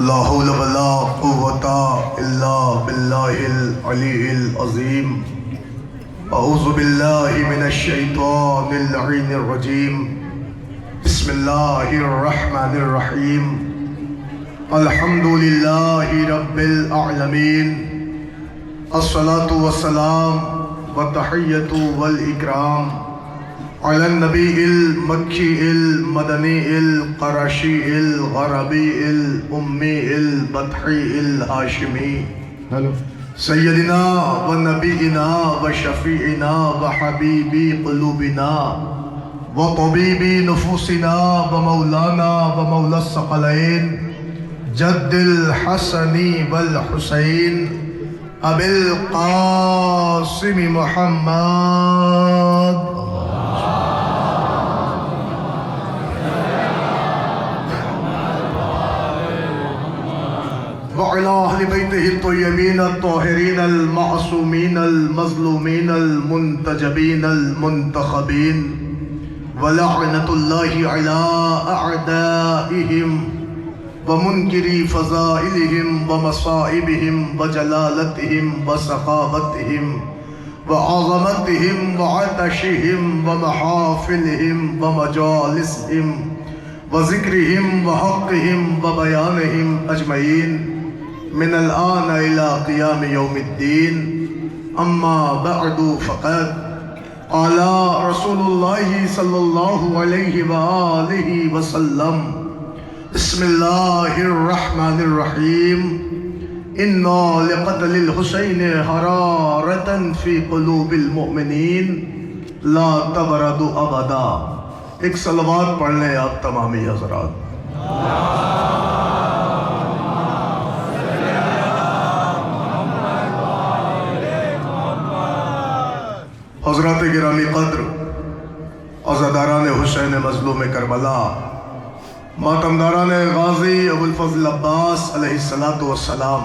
لا حول ولا قوة الا باللہ العلی العظیم. اعوذ باللہ من الشیطان اللعین الرجیم. بسم اللہ الرحمن الرحیم. الحمد للہ رب العالمین. الصلاة والسلام والتحیۃ والاکرام علی النبی المکی المدنی القرشی الغربی الامی البطحی الہاشمی سیدنا و نبینا و شفیعنا و حبیبی قلوبنا و طبیبی نفوسنا و مولانا و مولا الثقلین جد الحسن والحسین ابی القاسم محمد وعلى أهل بيته الطيبين الطاهرين المعصومين المظلومين المنتجبين المنتخبين ولعنة الله على أعدائهم ومنكري فضائلهم ومصائبهم وجلالتهم وسخاوتهم وعظمتهم وعطشهم ومحافلهم ومجالسهم وذكرهم وحقهم وبيانهم أجمعين من الآن إلى قيام يوم الدين. أما بعد فقد قال رسول الله صلى الله عليه وآله وسلم بسم الله الرحمن الرحيم. إنا لقتل الحسين حرارة في قلوب المؤمنين لا تبرد أبدا. ایک صلوات پڑھ لیں آپ تمامی حضرات. मजलूम करबला, मातमदारान गाजी अबुल अब्बास अलैहिस्सलातु वस्सलाम,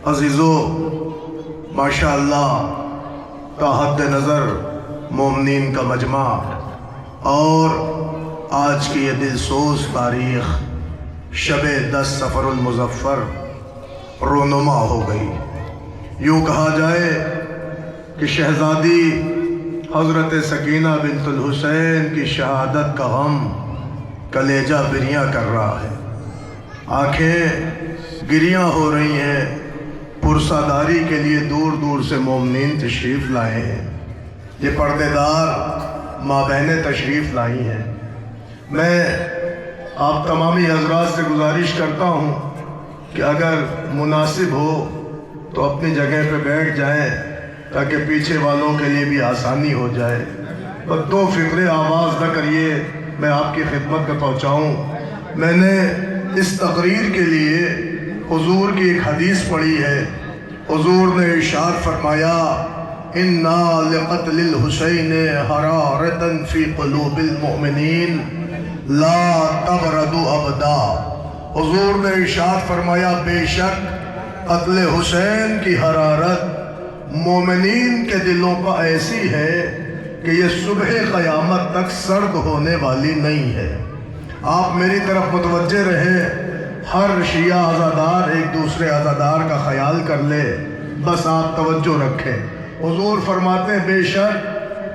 अजीज़ो माशाअल्लाह ताहद नज़र मोमिनीन का मजमा और आज की ये दिलसोज तारीख़ शब-ए 10 सफ़रुल मुज़फ़्फ़र रोनुमा हो गई। यूँ कहा जाए कि शहज़ादी हज़रत सकीना बिन्तुल हुसैन की शहादत का गम कलेजा बिरियाँ कर रहा है, आँखें गिरियाँ हो रही हैं। पुरसादारी के लिए दूर दूर से मोमिनीन तशरीफ़ लाए हैं, ये पर्देदार माँ बहनें तशरीफ़ लाई हैं। मैं आप तमामी हज़रात से गुजारिश करता हूँ कि अगर मुनासिब हो तो अपनी जगह पे बैठ जाएं ताकि पीछे वालों के लिए भी आसानी हो जाए। पर दो फिक्रे आवाज़ न करिए, मैं आपकी खिदमत में पहुँचाऊँ। मैंने इस तकरीर के लिए हुजूर की एक हदीस पढ़ी है। हुजूर ने इरशाद फरमाया, इन्ना लिक़त्लिल हुसैन हरारतन फ़ी क़ुलूबिल मुअमिनीन ला तबरदु अबदा। हुजूर ने इरशाद फरमाया, बेशक क़त्ल हुसैन की हरारत मोमिनीन के दिलों पर ऐसी है कि ये सुबह क़यामत तक सर्द होने वाली नहीं है। आप मेरी तरफ मुतवज्जे रहें, हर शिया आज़ादार एक दूसरे आज़ादार का ख्याल कर ले, बस आप तवज्जो रखें। हुजूर फरमाते हैं, बेशक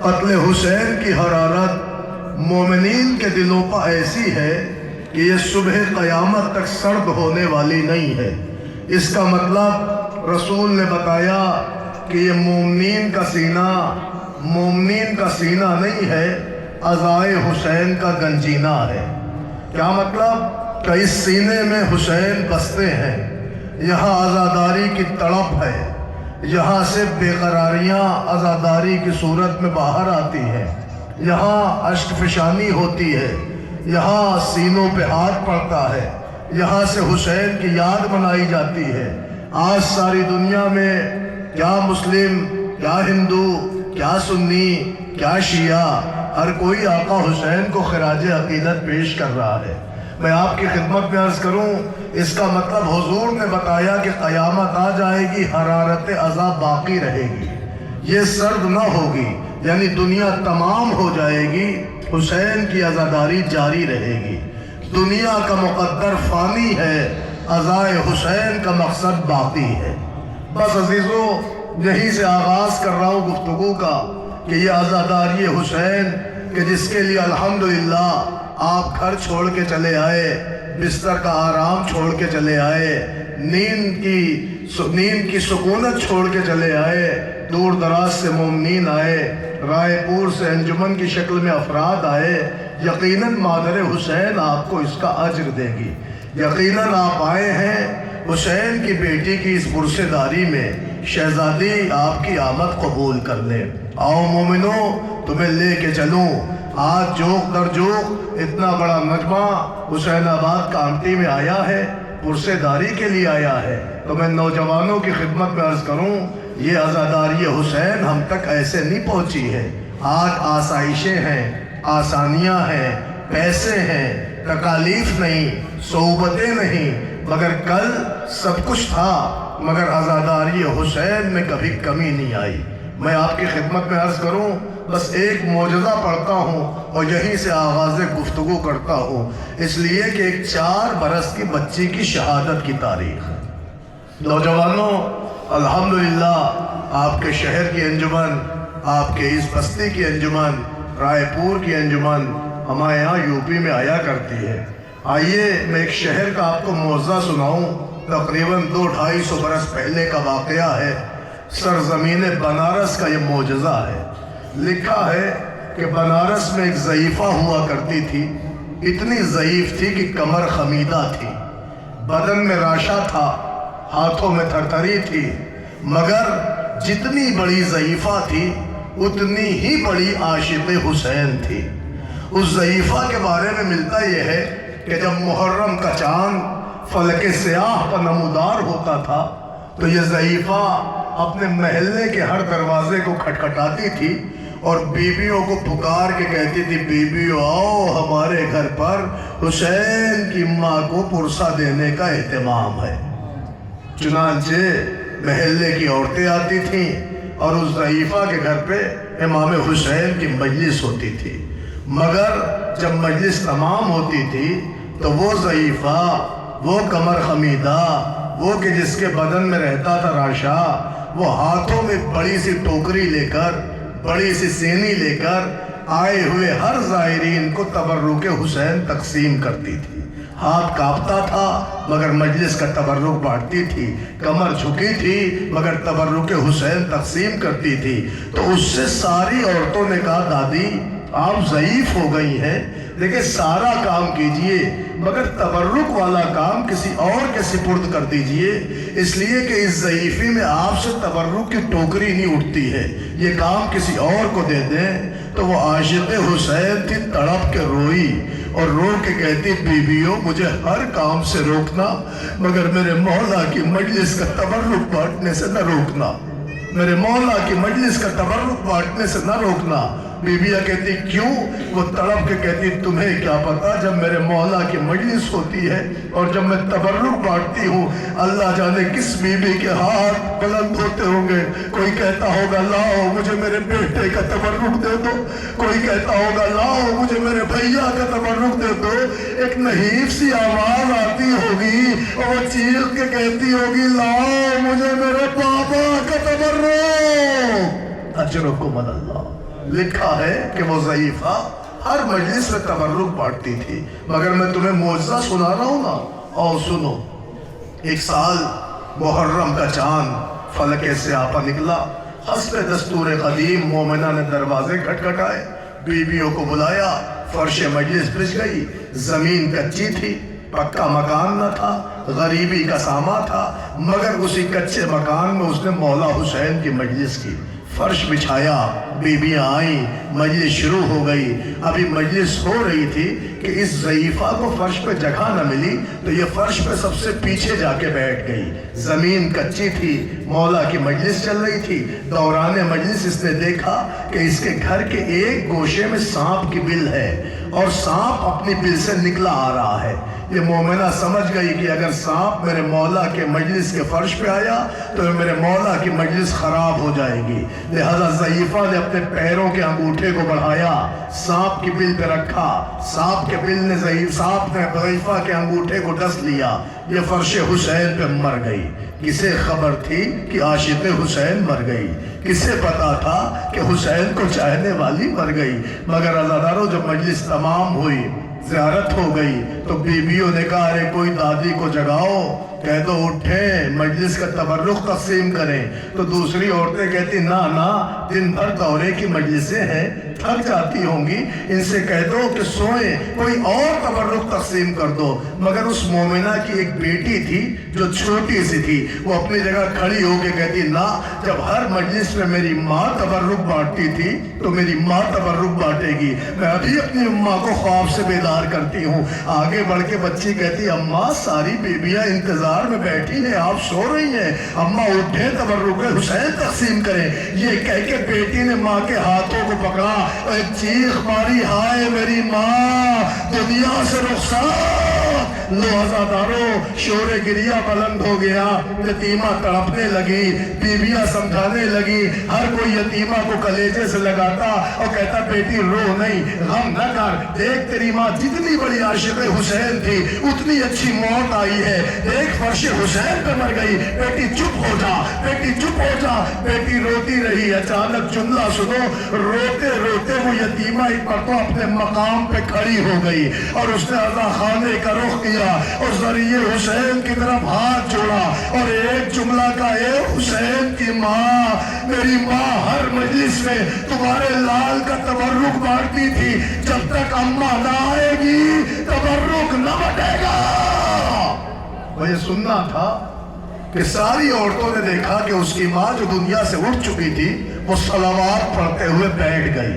क़त्ल हुसैन की हरारत मोमिनीन के दिलों पर ऐसी है कि ये सुबह क़यामत तक सर्द होने वाली नहीं है। इसका मतलब रसूल ने बताया कि ये मोमिनीन का सीना नहीं है, अज़ाए हुसैन का गंजीना है। क्या मतलब कि इस सीने में हुसैन बसते हैं, यहाँ आज़ादारी की तड़प है, यहाँ से बेकरारियाँ आज़ादारी की सूरत में बाहर आती हैं, यहाँ अश्क फ़िशानी होती है, यहाँ सीनों पे हाथ पड़ता है, यहाँ से हुसैन की याद मनाई जाती है। आज सारी दुनिया में क्या मुस्लिम, क्या हिंदू, क्या सुन्नी, क्या शिया, हर कोई आका हुसैन को खिराज अकीदत पेश कर रहा है। मैं आपकी खिदमत में अर्ज़ करूं, इसका मतलब हुजूर ने बताया कि क़यामत आ जाएगी, हरारत अज़ाब बाकी रहेगी, ये सर्द न होगी, यानी दुनिया तमाम हो जाएगी, हुसैन की अज़ादारी जारी रहेगी। दुनिया का मुक़द्दर फ़ानी है, अज़ाए हुसैन का मकसद बाकी है। बस अज़ीज़ों, यहीं से आगाज़ कर रहा हूँ गुफ्तगू का कि ये आज़ादारी हुसैन कि जिसके लिए अल्हम्दुलिल्लाह आप घर छोड़ के चले आए, बिस्तर का आराम छोड़ के चले आए, नींद की सुकूनत छोड़ के चले आए, दूर दराज से मोमिनीन आए, रायपुर से अंजुमन की शक्ल में अफराद आए। यकीनन मादर हुसैन आपको इसका अज्र देगी। यकीनन आप आए हैं हुसैन की बेटी की इस पुरसेदारी में, शहजादी आपकी आमद कबूल कर ले। आओ मोमिनो, तुम्हें ले के चलूँ। आज जोक दर जोक इतना बड़ा मजमा हुसैनाबाद कांटी में आया है, पुरसेदारी के लिए आया है। तो मैं नौजवानों की खिदमत में अर्ज़ करूँ, ये आज़ादारी हुसैन हम तक ऐसे नहीं पहुँची है। आज आसाइशें हैं, आसानियाँ हैं, पैसे हैं, तकालीफ नहीं, सोबतें नहीं, मगर कल सब कुछ था, मगर आज़ादारी हुसैन में कभी कमी नहीं आई। मैं आपकी खिदमत में अर्ज़ करूँ, बस एक मौजज़ा पढ़ता हूँ और यहीं से आगाज़ गुफ्तगू करता हूँ, इसलिए कि एक 4 बरस की बच्ची की शहादत की तारीख़ है। नौजवानों, अल्हम्दुलिल्लाह आपके शहर की अंजुमन, आपके इस बस्ती की अंजुमन, रायपुर की अंजुमन हमारे यहाँ यूपी में आया करती है। आइए मैं एक शहर का आपको मौज़ा सुनाऊँ। तकरीबन 200-250 बरस पहले का वाक़या है। सरज़मीन बनारस का ये मौजज़ा है। लिखा है कि बनारस में एक ज़ईफ़ा हुआ करती थी, इतनी ज़ईफ़ थी कि कमर खमीदा थी, बदन में राशा था, हाथों में थरथरी थी, मगर जितनी बड़ी ज़ईफ़ा थी उतनी ही बड़ी आशिक़ हुसैन थी। उस ज़ईफ़ा के बारे में मिलता यह है कि जब मुहर्रम का चाँद फलके स्याह पर नमूदार होता था तो ये ज़ईफ़ा अपने महल्ले के हर दरवाजे को खटखटाती थी اور بیویوں کو پکار کے کہتی تھی بیویوں آؤ ہمارے گھر پر حسین کی ماں کو پرسہ دینے کا اہتمام ہے۔ چنانچہ محلے کی عورتیں آتی تھیں اور اس ضعیفہ کے گھر پہ امام حسین کی مجلس ہوتی تھی، مگر جب مجلس تمام ہوتی تھی تو وہ ضعیفہ، وہ کمر خمیدہ، وہ کہ جس کے بدن میں رہتا تھا راشا، وہ ہاتھوں میں بڑی سی ٹوکری لے کر، بڑی سی سینی لے کر آئے ہوئے ہر زائرین کو تبرک حسین تقسیم کرتی تھی۔ ہاتھ کانپتا تھا مگر مجلس کا تبرک بانٹتی تھی، کمر جھکی تھی مگر تبرک حسین تقسیم کرتی تھی۔ تو اس سے ساری عورتوں نے کہا دادی آپ ضعیف ہو گئی ہیں، دیکھیں سارا کام کیجئے مگر تبرک والا کام کسی اور کے سپرد کر دیجئے، اس لیے کہ اس ضعیفی میں آپ سے تبرک کی ٹوکری نہیں اٹھتی ہے، یہ کام کسی اور کو دے دیں۔ تو وہ عاشق حسین تھی، تڑپ کے روئی اور رو کے کہتی بیویوں مجھے ہر کام سے روکنا مگر میرے مولا کی مجلس کا تبرک بانٹنے سے نہ روکنا، میرے مولا کی مجلس کا تبرک بانٹنے سے نہ روکنا۔ بیویاں کہتی کیوں؟ وہ تڑپ کے کہتی تمہیں کیا پتا، جب میرے مولا کی مجلس ہوتی ہے اور جب میں تبرک بانٹتی ہوں اللہ جانے کس بیوی کے ہاتھ بلند ہوتے ہوں گے۔ کوئی کہتا ہوگا لاؤ مجھے میرے بیٹے کا تبرک دے دو، کوئی کہتا ہوگا لاؤ مجھے میرے بھیا کا تبرک دے دو، ایک نحیف سی آواز آتی ہوگی اور وہ چیخ کے کہتی ہوگی لاؤ مجھے میرے پاپا کا تبرک۔ اجرکم اللہ۔ لکھا ہے کہ وہ ضعیفہ ہر مجلس میں تبرک بانٹتی تھی، مگر میں تمہیں معجزہ سنا رہا ہوں نا، اور سنو۔ ایک سال محرم کا چاند فلکے سے آپا نکلا، حسب دستور قدیم مومنہ نے دروازے کھٹکھٹائے، بیویوں کو بلایا، فرش مجلس بچھ گئی، زمین کچی تھی، پکا مکان نہ تھا، غریبی کا ساما تھا، مگر اسی کچے مکان میں اس نے مولا حسین کی مجلس کی۔ فرش بچھایا، بیویاں آئیں، مجلس شروع ہو گئی۔ ابھی مجلس ہو رہی تھی کہ اس ضعیفہ کو فرش پہ جگہ نہ ملی تو یہ فرش پہ سب سے پیچھے جا کے بیٹھ گئی۔ زمین کچی تھی، مولا کی مجلس چل رہی تھی، دوران مجلس اس نے دیکھا کہ اس کے گھر کے ایک گوشے میں سانپ کی بل ہے اور سانپ اپنی بل سے نکلا آ رہا ہے۔ یہ مومنہ سمجھ گئی کہ اگر سانپ میرے مولا کے مجلس کے فرش پہ آیا تو میرے مولا کی مجلس خراب ہو جائے گی، لہذا ضعیفہ نے اپنے پیروں کے انگوٹھے کو بڑھایا، سانپ کی بل پہ رکھا، سانپ کے بل نے ضعیفہ کے انگوٹھے کو ڈس لیا، یہ فرش حسین پہ مر گئی۔ کسے خبر تھی کہ عاشق حسین مر گئی؟ کسے پتا تھا کہ حسین کو چاہنے والی مر گئی؟ مگر عزادارو جب مجلس تمام ہوئی، زیارت ہو گئی تو بیویوں نے کہا ارے کوئی دادی کو جگاؤ، کہہ دو اٹھیں مجلس کا تبرک تقسیم کریں۔ تو دوسری عورتیں کہتی نا دن بھر دورے کی مجلسیں ہیں، تھک جاتی ہوں گی، ان سے کہہ دو کہ سوئیں، کوئی اور تبرک تقسیم کر دو۔ مگر اس مومنہ کی ایک بیٹی تھی جو چھوٹی سی تھی، وہ اپنی جگہ کھڑی ہو کے کہتی نا جب ہر مجلس میں میری ماں تبرک بانٹتی تھی تو میری ماں تبرک بانٹے گی، میں ابھی اپنی اماں کو خواب سے بیدار کرتی ہوں۔ آگے بڑھ کے بچی کہتی اماں ساری بیبیاں انتظار میں بیٹھی ہیں، آپ سو رہی ہیں، اماں اٹھیں تبرک حسین تقسیم کریں۔ یہ کہہ کے بیٹی نے ماں کے ہاتھوں کو پکڑا اور ایک چیخ ماری ہائے میری ماں دنیا سے رخصت۔ لو عزادارو شور گریہ بلند ہو گیا، یتیمہ تڑپنے لگی، بیویاں سمجھانے لگی، ہر کوئی یتیمہ کو کلیجے سے لگاتا اور کہتا بیٹی رو نہیں، غم نہ کر، دیکھ تیری ماں جتنی بڑی عاشق حسین تھی اتنی اچھی موت آئی ہے، دیکھ فرش حسین پہ مر گئی، بیٹی چپ ہو جا، بیٹی چپ ہو جا۔ بیٹی روتی رہی، اچانک جملہ سنو، روتے روتے وہ یتیمہ ایک مرتبہ اپنے مقام پہ کھڑی ہو گئی اور اس نے عزا خانے کا رخ کیا اور ذریعے حسین کی طرف ہاتھ جوڑا اور ایک جملہ کا اے حسین کی ماں، میری ماں ہر مجلس میں تمہارے لال کا تبرک بانٹتی تھی، جب تک اماں نہ آئے گی تبرک نہ بٹے گا۔ وہ یہ سننا تھا کہ ساری عورتوں نے دیکھا کہ اس کی ماں جو دنیا سے اٹھ چکی تھی وہ صلوات پڑھتے ہوئے بیٹھ گئی،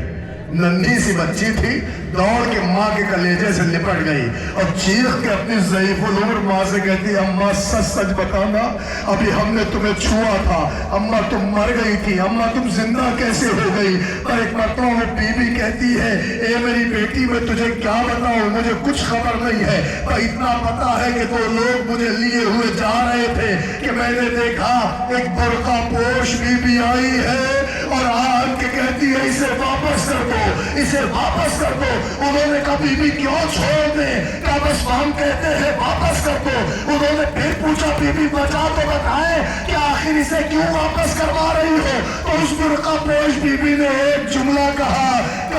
नन्ही सी बच्ची थी, दौड़ के माँ के कलेजे से लिपट गई और चीख के अपनी ज़ईफ़ुल उम्र माँ से कहती, अम्मा सच सच बताना, अभी हमने तुम्हें छुआ था, अम्मा तुम मर गई थी, अम्मा तुम जिंदा कैसे हो गई। पर एक मरतबा वो बीबी कहती है, ए मेरी बेटी मैं तुझे क्या बताऊं, मुझे कुछ खबर नहीं है, पर इतना पता है कि वो लोग मुझे लिए हुए जा रहे थे कि मैंने देखा एक बुर्का पोश बीबी आई है और आन के कहती है इसे वापस कर दो, इसे वापस कर दो। उन्होंने कहा बीबी क्यों छोड़ दे, क्या बस हम कहते हैं वापस कर दो। उन्होंने फिर पूछा बीबी बचा तो बताए कि आखिर इसे क्यों वापस करवा रही हो। तो उस बुर्का पोश बीबी ने एक जुमला कहा,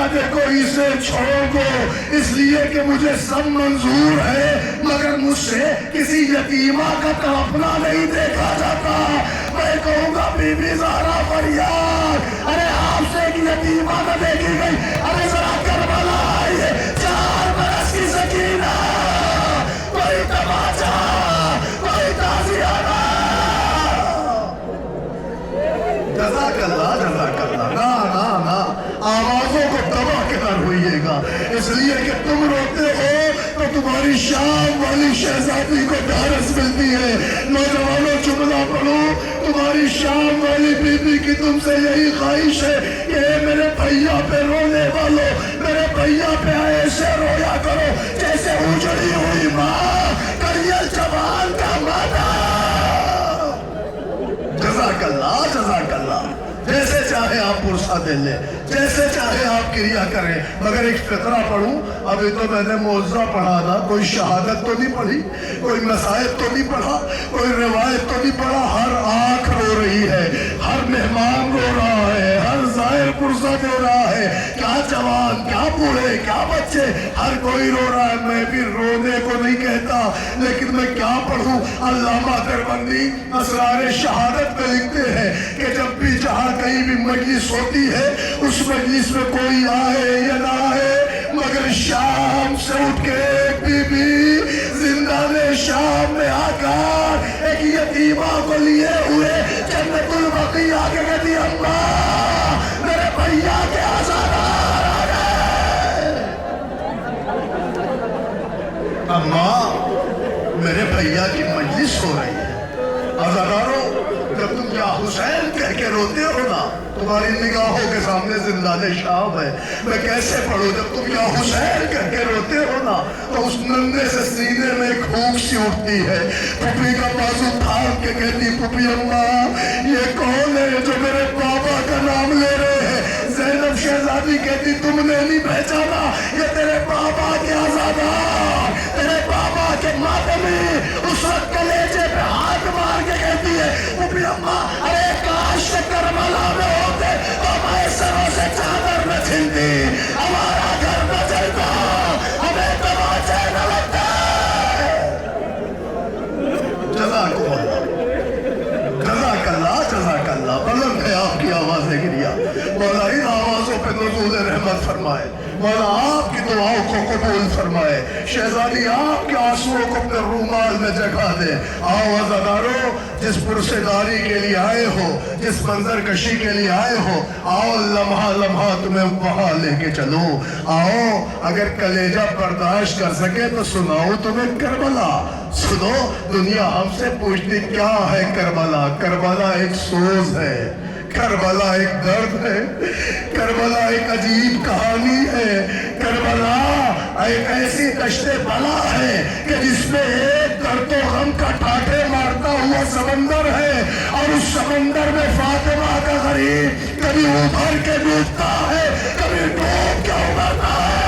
देखो इसे छोड़ दो इसलिए कि मुझे सब मंजूर है, मगर मुझसे किसी यतीमा का तड़पना नहीं देखा जाता। मैं कहूँगा बीबी ज़हरा फरियाद, अरे आपसे एक यतीमा न देखी गई, अरे जरा करबला आइए, 4 बरस की सकीना, कोई तमाचा, कोई ताज़ियाना। जज़ाकल्लाह जज़ाकल्लाह। ना ना ना, आवाज़ों को दबा के ना रोइएगा, इसलिए कि तुम रोते हो तो तुम्हारी शाम वाली शहजादी को ढारस मिलती है। नौजवानों जुमला पढ़ो, तुम्हारी शाम वाली बीबी की तुमसे यही ख्वाहिश है कि मेरे भैया पे रोने वालों, मेरे भैया पे ऐसे रोया करो जैसे उजड़ी हुई माँ करियल जवान का माता। जज़ाकल्लाह जज़ाकल्लाह। जैसे चाहे आप पुरसा दे ले, जैसे चाहे आप क्रिया करें, मगर एक फितरा पढ़ूं। अभी तो मैंने मौज़ा पढ़ा ना, कोई शहादत तो नहीं पढ़ी, कोई मसाइब तो नहीं पढ़ा, कोई रिवायत तो नहीं पढ़ा। हर आँख रो रही है, हर मेहमान रो रहा है, हर ज़ाहिर पुरसा दे रहा है, क्या जवान क्या बूढ़े क्या बच्चे, हर कोई रो रहा है। मैं भी रोने को नहीं कहता, लेकिन मैं क्या पढ़ूं। अल्लामा देवबंदी असरार शहादत में लिखते हैं कि जब भी जहाँ कहीं भी मजलिस होती है, उस मजलिस में कोई आए या ना आए, मगर शाम से उठ के एक बीबी जिंदा ने शाम में आकर एक यतीमा को लिए हुए जन्नतुल बकी आके कहती, अम्मा मेरे भैया के आज़ादार आ गए, अम्मा मेरे भैया की मजलिस हो रही है। आज़ादारों, जब तुम या हुसैन कह के रोते हो ना, तुम्हारी निगाहों के सामने जिंदाने शाम है, मैं कैसे पढ़ूं। जब तुम या हुसैन कह के रोते हो ना, तो उस नन्हे से सीने में एक भूख सी उठती है। पुपी का बाजू थाम के कहती, पुपी अम्मा ये कौन है जो मेरे बाबा का नाम ले रहे हैं। ज़ैनब शहजादी कहती, तुमने नहीं पहचाना, ये तेरे बाबा के आज़ादार, तेरे बाबा के मातमी। उस वक्त कलेजे पे हाथ मार के कहती है, पुपी अम्मा अरे काश करबला में होते तो हमारे सरों से चादर न छिलती, हमारा घर न जलता, हमें तमाचे न लगता। जज़ाकल्लाह जज़ाकल्लाह जज़ाकल्लाह। बुलंद है आपकी आवाज़ें गिरिया, मौला इन आवाज़ों पे नुज़ूल रहमत फरमाए, मौला आपकी दुआओं को कबूल फरमाए, शहजादी आपके आंसुओं को अपने रूमाल में जगह दे। आओ अज़ादारों, जिस पुरसेदारी के लिए आए हो, जिस मंजर कशी के लिए आए हो, आओ लम्हा लम्हा तुम्हें वहाँ लेके चलो। आओ, अगर कलेजा बर्दाश्त कर सके तो सुनाओ तुम्हें करबला। सुनो, दुनिया हमसे पूछती क्या है करबला। करबला एक सोज है, करबला एक दर्द है, करबला एक अजीब कहानी है, करबला एक ऐसी दश्ते बला है कि जिसमें एक दर्द गम का ठाठे मारता हुआ समंदर है, और उस समंदर में फातिमा का गरीब कभी उभर के डूबता है, कभी डूब के उभरता है।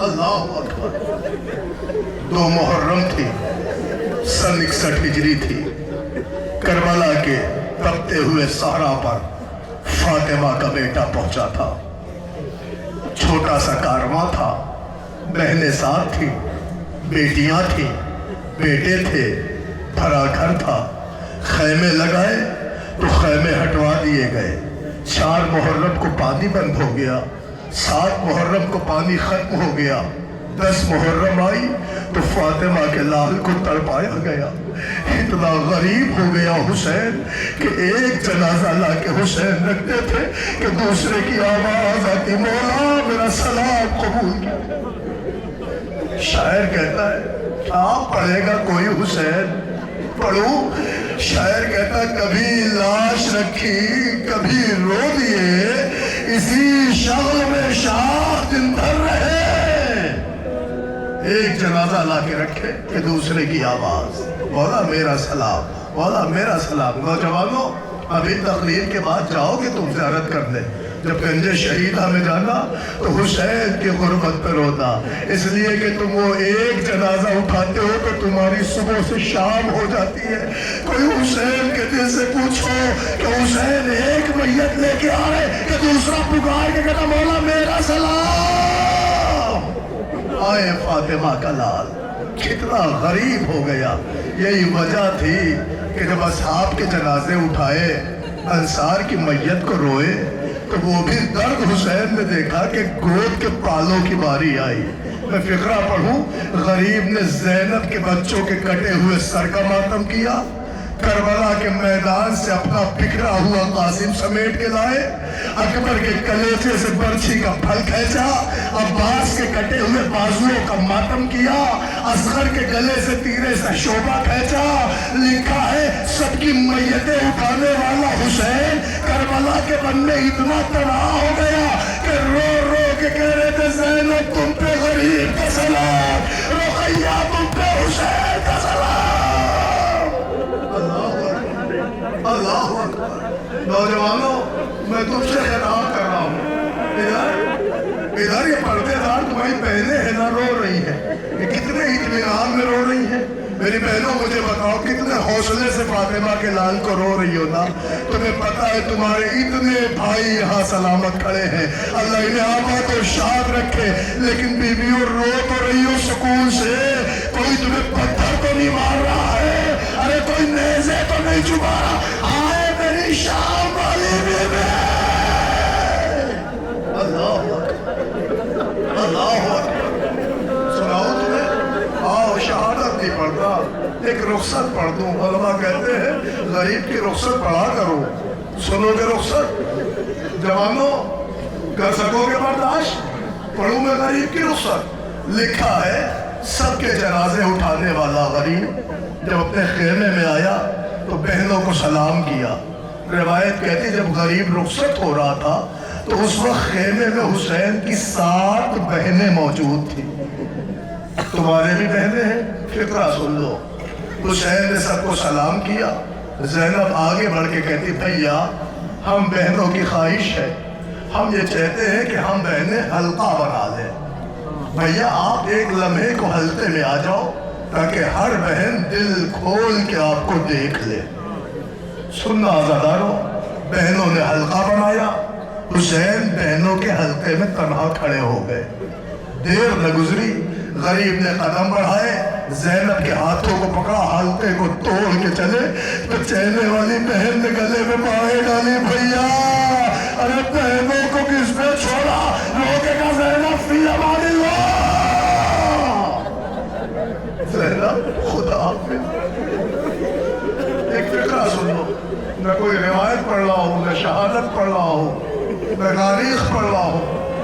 अल्लाह अकबर। 2 मुहर्रम थी, सन 61 हिजरी थी। करबला के तपते हुए सहरा पर फातिमा का बेटा पहुंचा था। छोटा सा कारवां था, बहनें साथ थी, बेटियां थी, बेटे थे, भरा घर था। खैमे लगाए तो खैमे हटवा दिए गए। 4 मुहर्रम को पानी बंद हो गया, 7 मुहर्रम को पानी खत्म हो गया। 10 मुहर्रम आई तो फातिमा के लाल को तड़पाया गया। इतना गरीब हो गया हुसैन कि एक जनाजा ला के हुसैन रखते थे कि दूसरे की आवाज आती, मौला मेरा सलाम कबूल किया। शायर कहता है आप पढ़ेगा कोई हुसैन, पढ़ू। शायर कहता कभी लाश रखी कभी रो दिए, इसी शगल में शाह दिन भर रहे। एक जनाजा ला के रखे कि दूसरे की आवाज, मौला मेरा सलाम, मौला मेरा सलाम। नौजवानों अभी तकरीर के बाद जाओगे तुम ज़ियारत करने, जब गंजे शहीदा में जाना तो हुसैन की गुर्बत पर होता, इसलिए कि तुम वो एक जनाजा उठाते हो तो तुम्हारी सुबह से शाम हो जाती है। कोई हुसैन के दिल से पूछो कि हुसैन एक मैयत लेके आए कि दूसरा पुकार के कहता मौला मेरा सलाम। आए फातिमा का लाल कितना गरीब हो गया। यही वजह थी कि जब असहाब के जनाजे उठाए अंसार की मैयत को रोए तो वो भी दर्द हुसैन ने देखा कि गोद के पालों की बारी आई। मैं फिक्रा पढ़ूं, गरीब ने ज़ैनब के बच्चों के कटे हुए सर का मातम किया, करबला के मैदान से अपना बिखरा हुआ कासिम समेट के लाए, अकबर के कलेजे से बर्छी का फल खींचा, अब्बास के कटे हुए बाजुओं का मातम किया, असगर के गले से तीरे से शोभा खींचा। लिखा है सबकी मैयतें उठाने वाला हुसैन करबला के बनने इतना तबाह हो गया कि रो रो के कह रहे थे ज़ैनब तुम पे गरीब का सलाम, रुक़ैया तुम पे हुसैन का सलाम। अल्लाह अकबर। नौजवानों मैं तुमसे खिताब कर रहा हूँ, इधर ये पर्देदार तुम्हारी बहनें हैं ना, रो रही हैं, ये कितने इत्मीनान में रो रही हैं। मेरी बहनों मुझे बताओ कितने हौसले से फातिमा के लाल को रो रही हो ना। तुम्हें पता है तुम्हारे इतने भाई यहाँ सलामत खड़े हैं, अल्लाह इन्हें आबाद और शाद रखे, लेकिन बीवियों रो तो रही हो सुकून से। कोई तुम्हें पत्थर तो नहीं मार रहा है, अरे कोई नेज़े तो नहीं चुभा रहा। आए मेरी शाम वाली बीवी। अल्लाह अल्लाह सुनाओ तुम्हें, आओ शहादत नहीं पढ़ता, एक रुखसत पढ़ दूं। उलमा कहते हैं गरीब की रुखसत पढ़ा करो, सुनोगे रुखसत जवानों, कर सकोगे बर्दाश्त। पढ़ूं मैं गरीब की रुखसत। लिखा है सबके जनाजे उठाने वाला गरीब जब अपने खेमे में आया तो बहनों को सलाम किया। रिवायत कहती जब गरीब रुखसत हो रहा था तो उस वक्त खेमे में हुसैन की 7 बहनें मौजूद थी। तुम्हारे भी बहनें हैं, फिक्रा सुन लो। हुसैन ने सबको सलाम किया। ज़ैनब आगे बढ़ के कहती भैया हम बहनों की ख्वाहिश है, हम ये चाहते हैं कि हम बहनें हल्का बना लें। भैया आप एक लम्हे को हल्के में आ जाओ ताकि हर बहन दिल खोल के आपको देख ले। सुनना आज़ादारों, बहनों ने हल्का बनाया, हुसैन बहनों के हल्के में तन्हा खड़े हो गए। देर न गुजरी, गरीब ने कदम बढ़ाए, ज़ैनब के हाथों को पकड़ा, हल्के को तोड़ के चले तो चहने वाली बहन ने गले में बाहें डाली। भैया अरे बहनों को किसने छोड़ा, रोकेगा ज़ैनब फी अमानिल्लाह। ज़ैनब खुदा हाफ़िज़। एक फिक्रा सुन लो, न कोई रिवायत पढ़ रहा हूँ, न शहादत पढ़ रहा हूँ, न तारीख पढ़ रहा हूँ,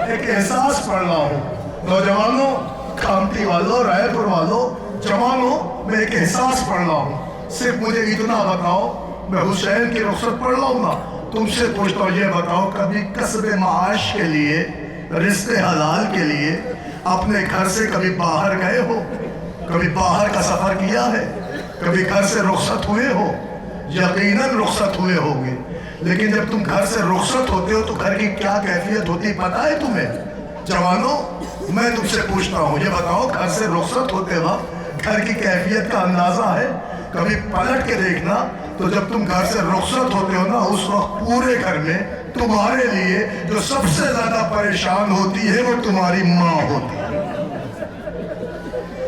एक एहसास पढ़ रहा हूँ। नौजवानों, कामती वालों, रायपुर वालों, जवानों, मैं एक एहसास पढ़ रहा हूँ। सिर्फ मुझे इतना बताओ, मैं हुसैन की रुखसत पढ़ रहा हूँ ना, तुमसे पूछता हूँ ये बताओ कभी कसबे माश के लिए, रिश्ते हलाल के लिए अपने घर से कभी बाहर गए हो? कभी बाहर का सफर किया है? कभी घर से रुखसत हुए हो? यकीनन रुखसत हुए होंगे, लेकिन जब तुम घर से रुखसत होते हो तो घर की क्या कैफियत होती पता है तुम्हें? जवानों मैं तुमसे पूछता हूँ, ये बताओ घर से रुखसत होते वक्त घर की कैफियत का अंदाजा है? कभी पलट के देखना, तो जब तुम घर से रुखसत होते हो ना, उस वक्त पूरे घर में तुम्हारे लिए जो सबसे ज्यादा परेशान होती है वो तुम्हारी माँ होती है।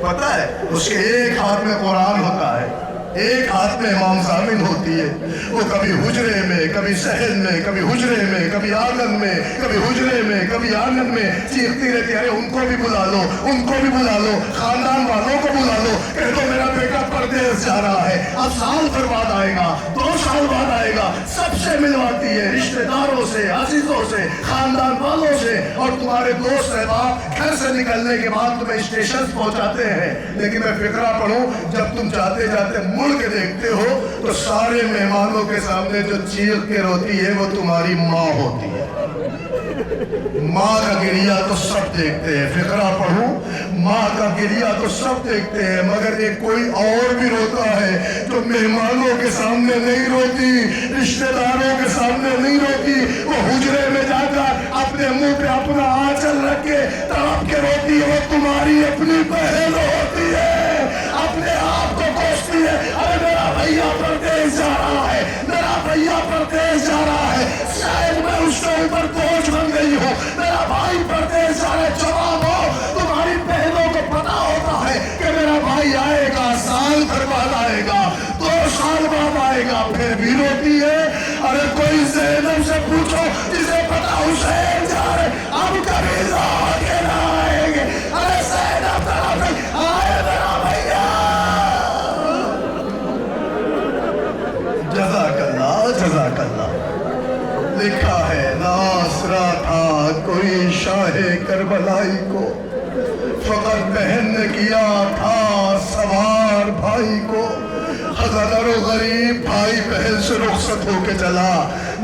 पता है उसके एक हाथ में कुरान होता है, ایک ہاتھ میں امام زامن ہوتی ہے، وہ کبھی حجرے میں، کبھی صحن میں، کبھی حجرے میں، کبھی آنگن میں، کبھی حجرے میں، کبھی آنگن میں چیختی رہتی ہے، ارے ان کو بھی بلا لو، ان کو بھی بلا لو، خاندان والوں کو بلا لو، کہہ دو میرا بیٹا پردیس جا رہا ہے، اب سال بھر بعد آئے گا، 2 سال بعد آئے گا، سب سے ملواتی ہے، رشتہ داروں سے، عزیزوں سے، خاندان والوں سے، اور تمہارے دوست احباب گھر سے نکلنے کے بعد تمہیں اسٹیشن پہنچاتے ہیں۔ لیکن میں فقرہ پڑھوں، جب تم جاتے جاتے مڑ کے دیکھتے ہو تو سارے مہمانوں کے سامنے جو چیخ کے روتی ہے وہ تمہاری ماں ہوتی ہے۔ ماں کا گریہ تو سب دیکھتے ہیں، فقرہ پڑھوں، ماں کا گریہ تو سب دیکھتے ہیں، مگر ایک کوئی اور بھی روتا ہے جو مہمانوں کے سامنے نہیں روتی، رشتہ داروں کے سامنے نہیں روتی، وہ حجرے میں جا کر اپنے منہ پہ اپنا آنچل رکھ کے تڑپ کے روتی ہے، وہ تمہاری اپنی بہن ہوتی ہے، اپنے آپ کو کوستی ہے، ارے میرا بھیا پردیس جا رہا ہے، میرا بھیا پردیس جا رہا ہے، شاید میں اس کے اوپر بوجھ بن گئی ہوں، میرا بھائی پردیس جا رہا ہے۔ جواب ہو، تمہاری بہنوں کو پتا ہوتا ہے کہ میرا بھائی آئے گا، سال بھر بعد آئے گا، 2 سال بعد آئے گا، پھر بھی روتی ہے۔ ارے کوئی زینب سے پوچھو جسے پتا حسین جا رہے، اب کبھی لوٹ کے نہ آئیں گے، ارے زینب طرف آئے میرا بھیا۔ جزاک اللہ، جزاک اللہ۔ لکھا ہے ناصرہ تھا کوئی شاہ کربلائی کو، فقط بہن نے کیا تھا سوار بھائی کو، ہزار و غریب بھائی بہن سے رخصت ہو کے چلا،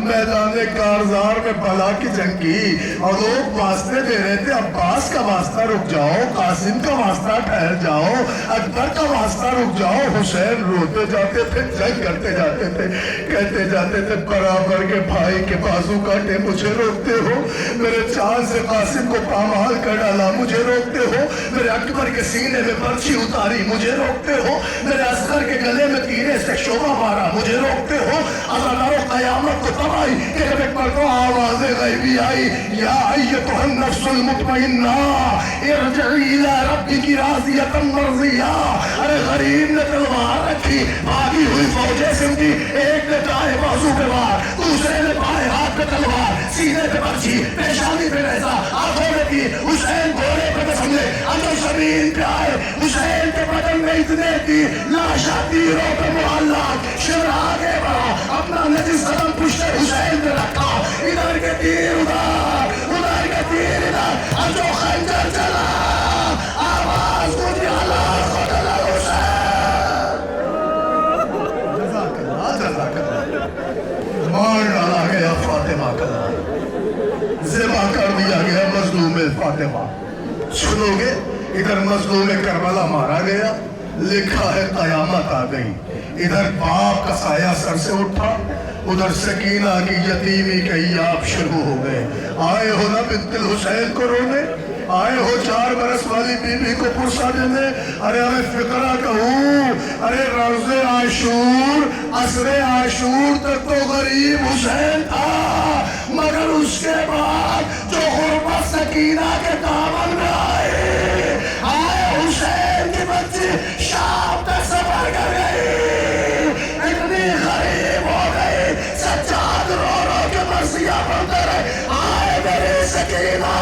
میدان کارزار میں بلا کی جنگ کی، اور لوگ واسطے دے رہے تھے، عباس کا واسطہ رک جاؤ، قاسم کا واسطہ ٹھہر جاؤ، اکبر کا واسطہ رک جاؤ، حسین روتے جاتے تھے، جنگ کرتے جاتے تھے، کہتے جاتے تھے برابر کے بھائی کے بازو کاٹے مجھے روکتے ہو، میرے چاند سے قاسم کو پامال کر ڈالا مجھے روکتے ہو، میرے اکبر کے سینے میں برچھی اتاری مجھے روکتے ہو، میرے اصغر کے گلے میں تیرے سے شعبہ مارا مجھے روکتے ہو، عزادارو قیامت کو تب آئی کہ جب ایک مرتبہ آواز غیبی آئی، یا ایتھا النفس المطمئنہ ارجعی الی ربک راضیۃ مرضیہ۔ ارے غریب نے تلوار رکھی، بھاگی ہوئی فوجیں سمجھی، ایک نے دائیں بازو پہ وار، دوسرے نے بائیں ہاتھ پہ تلوار، سینے پہ برچھی، پیشانی پہ نیزہ، آنکھوں میں تیر، حسین گھوڑے پہ قسم لے، اندر زمین پہ آئے، حسین کے بدن میں اتنے تیر، لاشا تیروں پہ معلق، شمر آگے بڑھا، اپنا نجس قدم پشت حسین پہ رکھا، ادھر کے تیر ادھر، ادھر کے تیر ادھر، اب جو خنجر چلا، آواز مجھے اللہ قتل حسین۔ جزاک اللہ، جزاک اللہ۔ مار ڈالا گیا فاطمہ کا نام، ذبح کر دیا گیا مظلوم فاطمہ۔ سنو گے، ادھر مظلوم کربلا مارا گیا، لکھا ہے قیامت آ گئی، ادھر باپ کا سایہ سر سے اٹھا، ادھر سکینہ کی یتیمی کے ایاب شروع ہو گئے۔ آئے ہو نا بنت الحسین کو رونے، آئے ہو 4 برس والی بی بی کو پرسا دینے، ارے ہمیں فقرہ کہوں، ارے روز عاشور، عصر عاشور تک تو غریب حسین تھا، مگر اس کے بعد جو غربت سکینہ کے دامن میں آئے حسین کی بچی شام تک سفر کر گئی، اتنی غریب ہو گئی، سجاد رو رو کے مرثیہ پڑھتے رہے، آئے میری سکینہ،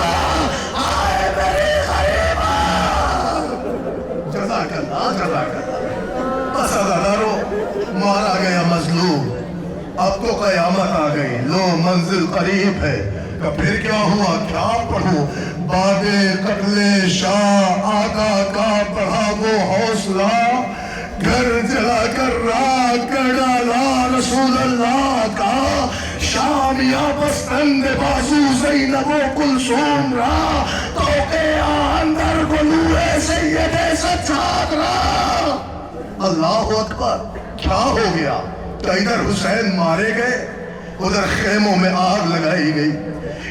آئے میری غریبہ۔ جزاک اللہ، جزاک اللہ۔ بس عزادارو، مارا گیا مظلوم، اب تو قیامت آ گئی، لو منزل قریب ہے، کہ پھر کیا ہوا، کیا پڑھوں، بعد قتل شاہ آقا کا بڑھا وہ حوصلہ، گھر جلا کر راہ کر ڈالا رسول اللہ کا، شام یا بستند بازو زینب و کلثوم را، تو کہ اندر گلوے سید سجاد را۔ اللہ اکبر، کیا ہو گیا؟ تو ادھر حسین مارے گئے، ادھر خیموں میں آگ لگائی گئی،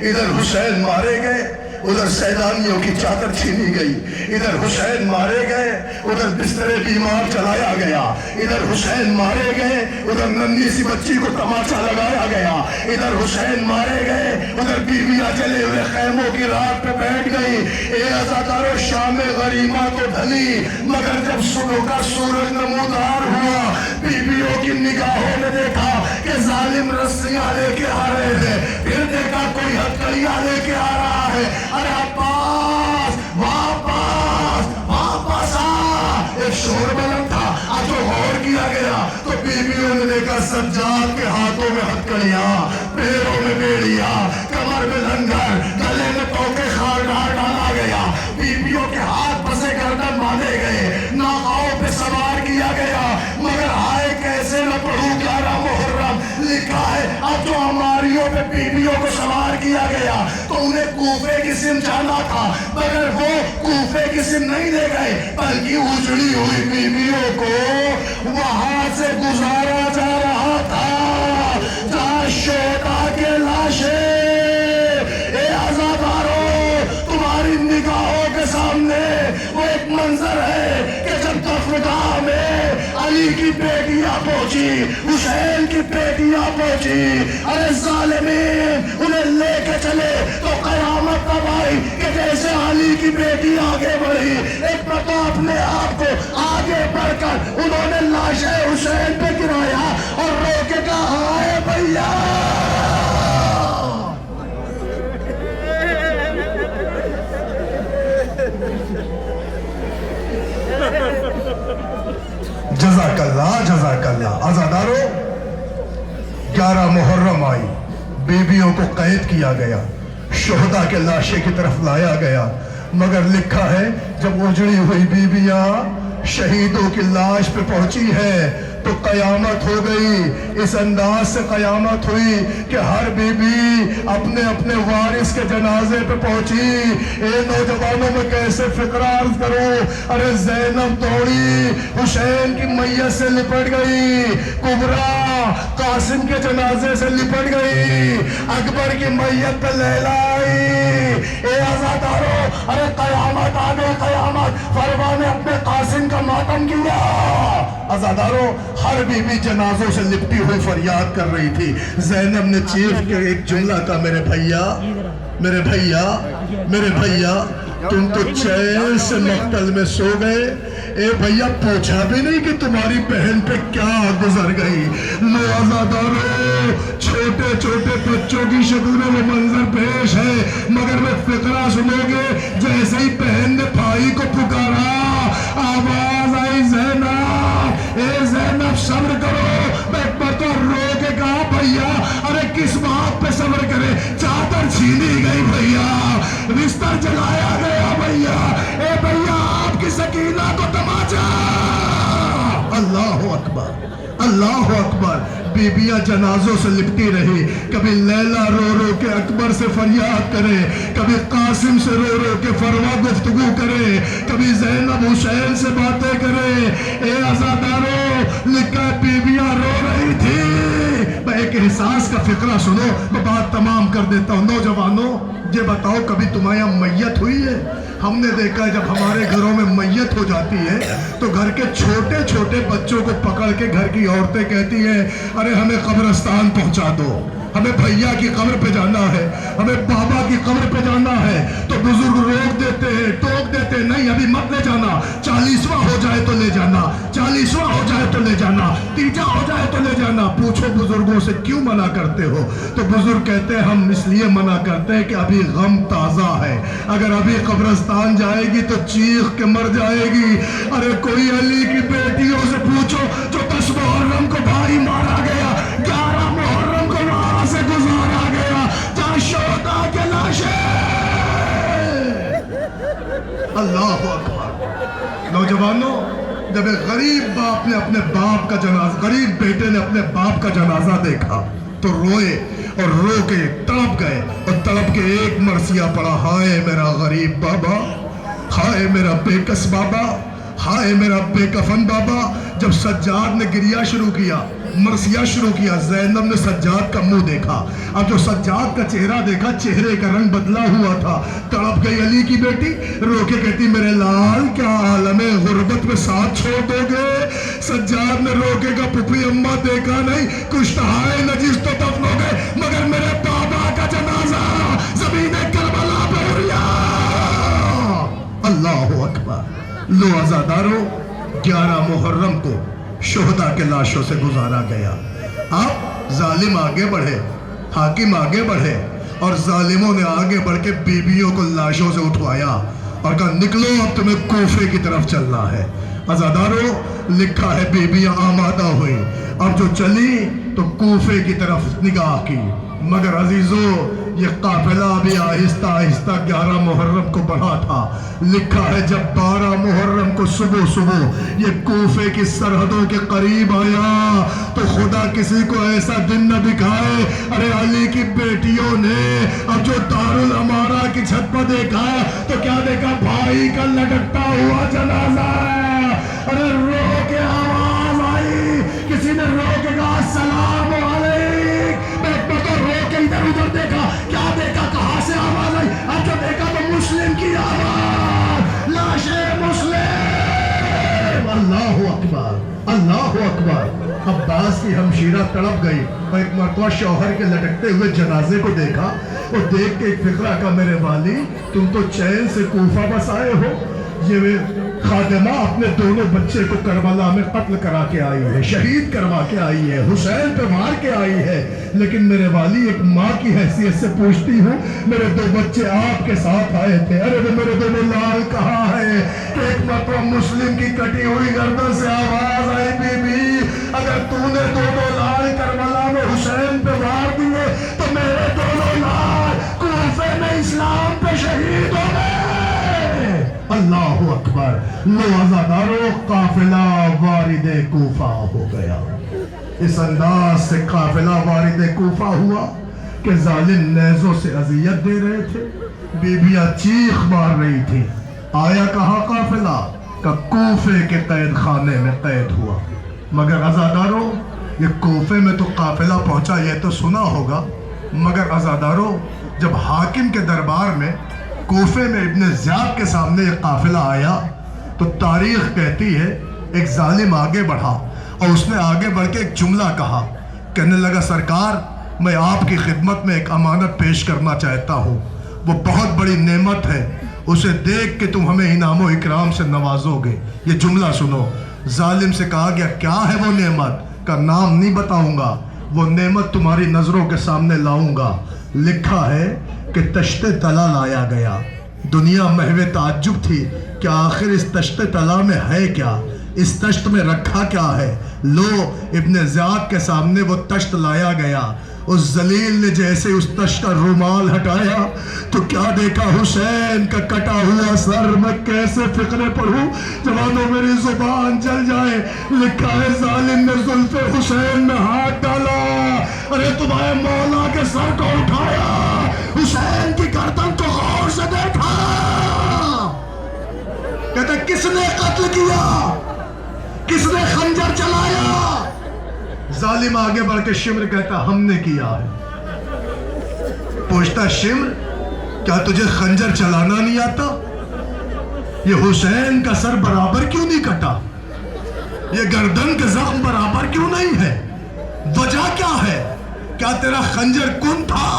ادھر حسین مارے گئے، ادھر سیدانیوں کی چادر چھینی گئی، ادھر حسین مارے گئے، ادھر بستر بیمار چلایا گیا، ادھر حسین مارے گئے، ادھر ننھی سی بچی کو تماچا لگایا گیا، ادھر حسین مارے گئے، ادھر بیویاں جلے ہوئے خیموں کی رات پہ بیٹھ گئی۔ اے عزادارو، شام غریمہ تو ڈھلی، مگر جب صبح کا سورج نمودار ہوا की निगाहों में देखा कि जालिम रस्सियां लेके आ रहे थे, फिर देखा कोई हथकड़ियां लेके आ रहा है। अरे अब्बास वापस वापस आ, एक शोर बुलंद था। आज जो गौर किया गया तो बीवियों ने देखा सज्जाद के हाथों में हथकड़ियां, पैरों में बेड़ियां, कमर में लंगर, गले में तोके खार डाला गया। बीवियों के हाथ फंसे गर्दन बांधे गए, नाकाओं पे सवार किया गया। मगर आए कैसे न पढ़ूं 11 मुहर्रम लिखा है। अब जो हमारियों पे बीवियों को सवार किया गया तो उन्हें कूफे की सिम जाना था, मगर वो कूफे की सिम नहीं ले गए, बल्कि उजड़ी हुई बीवियों को वहां से गुजारा जा रहा था जहां शोधा के लाशें। ए आज़ादारों, तुम्हारी निगाहों के सामने वो एक मंजर है कि जब दफगाह में अली की बेटियां पहुंची, हुसैन की बेटियां पहुंची, अरे जालिमीन उन्हें लेके चले तो कयामत तब आई कि जैसे अली की बेटी आगे बढ़ी, एक प्रताप अपने आप को आगे बढ़कर उन्होंने लाशें हुसैन पे गिराया और रो के कहा, हाय भैया। जज़ाकल्लाह जज़ाकल्लाह। आज़ादारों, 11 मुहर्रम आई, बीबियों को कैद किया गया, शोहदा के लाशे की तरफ लाया गया, मगर लिखा है जब उजड़ी हुई बीबियां शहीदों की लाश पे पहुंची है तो कयामत हो गई। इस अंदाज से कयामत हुई कि हर बीबी अपने अपने वारिस के जनाजे पे पहुंची। ए नौजवानों में कैसे फिक्र अर्ज करूं। अरे ज़ैनब दौड़ी, हुसैन की मैयत से लिपट गई, कुबरा कासिम के जनाजे से लिपट गई, अकबर की मैयत पे लैला आई। ए आज़ादारों, अरे कयामत आ गई, कयामत। फरवा ने अपने कासिम का मातम किया। आज़ादारों, हर बीबी जनाजों से लिपटी हुई फरियाद कर रही थी। ज़ैनब ने चीख के एक जुमला कहा, मेरे भैया मेरे भैया मेरे भैया, तुम तो चैन से मक्तल में सो गए। ए भैया, पूछा भी नहीं कि तुम्हारी बहन पे क्या गुजर गई। लो आज़ादारों, छोटे छोटे बच्चों की शक्ल में वो मंजर पेश है, मगर वे फिक्रा सुनोगे जैसे ही बहन ने भाई को पुकारा, आवाज आई, ज़ैनब, ए ज़ैनब सब्र करो। मैं पता रो के कहा, भैया अरे किस बात पे सब्र करे, चादर छीनी गई भैया, बिस्तर जलाया गया भैया। ए भैया, आपकी सकीना को तमाचा। अल्लाह अकबर, अल्लाह अकबर। बीबियां जनाजों से लिपटी रही, कभी लैला रो रो के अकबर से फरियाद करे, कभी कासिम से रो रो के फरवा गुफ्तगू करे, कभी ज़ैनब हुसैन से बातें करे। ए आज़ादारों, लिखा बीबियां रो रही थी। मैं एक एहसास का फिक्रा सुनो, मैं बात तमाम कर देता हूँ। नौजवानों, ये बताओ कभी तुम्हारे यहाँ मैयत हुई है? हमने देखा है जब हमारे घरों में मैयत हो जाती है तो घर के छोटे छोटे बच्चों को पकड़ के घर की औरतें कहती हैं, अरे हमें कब्रिस्तान पहुंचा दो, हमें भैया की कब्र पे जाना है, हमें बाबा की कब्र पे जाना है। तो बुजुर्ग रोक देते हैं, टोक देते हैं, नहीं अभी मत ले जाना, 40वां हो जाए तो ले जाना, 40वां हो जाए तो ले जाना, 30 हो जाए तो ले जाना। पूछो बुजुर्गों से क्यों मना करते हो? तो बुजुर्ग कहते हैं हम इसलिए मना करते हैं कि अभी गम ताज़ा है, अगर अभी कब्रिस्तान जाएगी तो चीख के मर जाएगी। अरे कोई अली की बेटियों से पूछो जो 10 मुहर्रम को भाई मारा गया, 11 मुहर्रम को वहां से गुजारा गया जहां शोहदा के लाशें। अल्लाह अकबर। नौजवानों, जब एक गरीब बाप ने अपने बाप का जनाजा, गरीब बेटे ने अपने बाप का जनाजा देखा तो रोए और रो के तड़प गए और तड़प के एक मरसिया पड़ा, हाय मेरा गरीब बाबा, हाय मेरा बेकस बाबा, हाय मेरा बेकफन बाबा। जब सज्जाद ने गिरिया शुरू किया, मरसिया शुरू किया, ज़ैनब ने सज्जाद का मुंह देखा। अब जो सज्जाद का चेहरा देखा, चेहरे का रंग बदला हुआ था। तड़प गई अली की बेटी, रो के कहती, मेरे लाल क्या आलमे गुर्बत में साथ छोड़ दोगे? सज्जाद ने रो के कहा, पुपी अम्मा देखा नहीं, कुश्तहाए नजीस तो दफन हो गए, मगर मेरे बाबा का जनाजा ज़मीन करबला पे हो गया। अल्लाह अकबर। लो आज़ादारों, 11 मुहर्रम को शोहदा के लाशों से गुजारा गया। अब जालिम आगे बढ़े, हाकिम आगे बढ़े, और जालिमों ने आगे बढ़ के बीबियों को लाशों से उठवाया और कहा निकलो, अब तुम्हें कूफे की तरफ चलना है। अज़ादारों, लिखा है बीबियां आमादा हुई, अब जो चली तो कूफे की तरफ निगाह की, मगर अजीजों ये काफिला भी आहिस्ता आहिस्ता 11 मुहर्रम को बढ़ा था। लिखा है जब 12 मुहर्रम को सुबह सुबह ये कूफे की सरहदों के करीब आया तो खुदा किसी को ऐसा दिन न दिखाए। अरे अली की बेटियों ने अब जो दारुल अमारा की छत पर देखा तो क्या देखा, भाई का लटकता हुआ जनाजा है। अरे रो के आवाज आई, किसी ने रो के कहा सलाम अलैकुम। मैं तो रो के इधर उधर देखा, क्या देखा, कहां से आवाज आई? अब जो देखा तो मुस्लिम की आवाज, लाशे मुस्लिम। अल्लाहु अकबर, अल्लाहु अकबर। अब्बास की हमशीरा तड़प गई और एक मरतबा शौहर के लटकते हुए जनाजे को देखा और देख के एक फिक्रा का, मेरे वाली तुम तो चैन से कूफा बस आए हो, ये खादिमा अपने दोनों बच्चे को करबला में कत्ल करा के आई है, शहीद करवा के आई है, हुसैन पे मार के आई है, लेकिन मेरे वाली एक माँ की हैसियत से पूछती हूँ, मेरे 2 बच्चे आपके साथ आए थे, अरे वो मेरे दोनों लाल कहाँ है? कि एक मतलब मुस्लिम की कटी हुई गर्दन से आवाज आई, बीबी अगर तूने 2 लाल करबला में हुसैन पे मार दिए तो मेरे 2 लाल कूफे में इस्लाम पे शहीद हो गए। अल्लाहु अकबर। लो अज़ादारों, काफिला वारिदे कूफा हो गया। इस अंदाज से काफिला वारिदे कूफा हुआ कि जालिम नेज़ों से अजियत दे रहे थे, बीबियां चीख मार रही थी। आया कहाँ काफिला? का कूफे के कैद खाने में कैद हुआ। मगर अज़ादारों, ये कूफे में तो काफिला पहुंचा ये तो सुना होगा, मगर अज़ादारों जब हाकिम के दरबार में कूफे में इब्न ज़ियाद के सामने ये काफिला आया तो तारीख कहती है एक जालिम आगे बढ़ा और उसने आगे बढ़ के एक जुमला कहा, कहने लगा सरकार मैं आपकी खिदमत में एक अमानत पेश करना चाहता हूँ, वो बहुत बड़ी नेमत है, उसे देख के तुम हमें इनामो इकराम से नवाजोगे। ये जुमला सुनो। जालिम से कहा गया क्या है वो नेमत? का नाम नहीं बताऊंगा, वो नेमत तुम्हारी नजरों के सामने लाऊंगा। लिखा है कि तश्ते तला लाया गया। दुनिया महवे ताज्जुब थी कि आखिर इस तश्ते तला में है क्या, इस तश्त में रखा क्या है। लो इब्न ज़ियाद के सामने वो तश्त लाया गया। उस जलील ने जैसे उस तश्त का रुमाल हटाया तो क्या देखा, हुसैन का कटा हुआ सर। मैं कैसे फिक्रे पढ़ूं, जवानों मेरी जुबान जल जाए। लिखा है जालिम ने जुल्फे हुसैन में हाथ डाला, अरे तुम्हारे मौला के सर को उठाया, हुसैन की गर्दन को गौर से देखा। कहते किसने कत्ल किया, किसने खंजर चलाया? जालिम आगे बढ़ के शिम्र कहता हमने किया है। पूछता शिम्र क्या तुझे खंजर चलाना नहीं आता? ये हुसैन का सर बराबर क्यों नहीं कटा? ये गर्दन के जख्म बराबर क्यों नहीं है? वजह क्या है? क्या तेरा खंजर कुन था?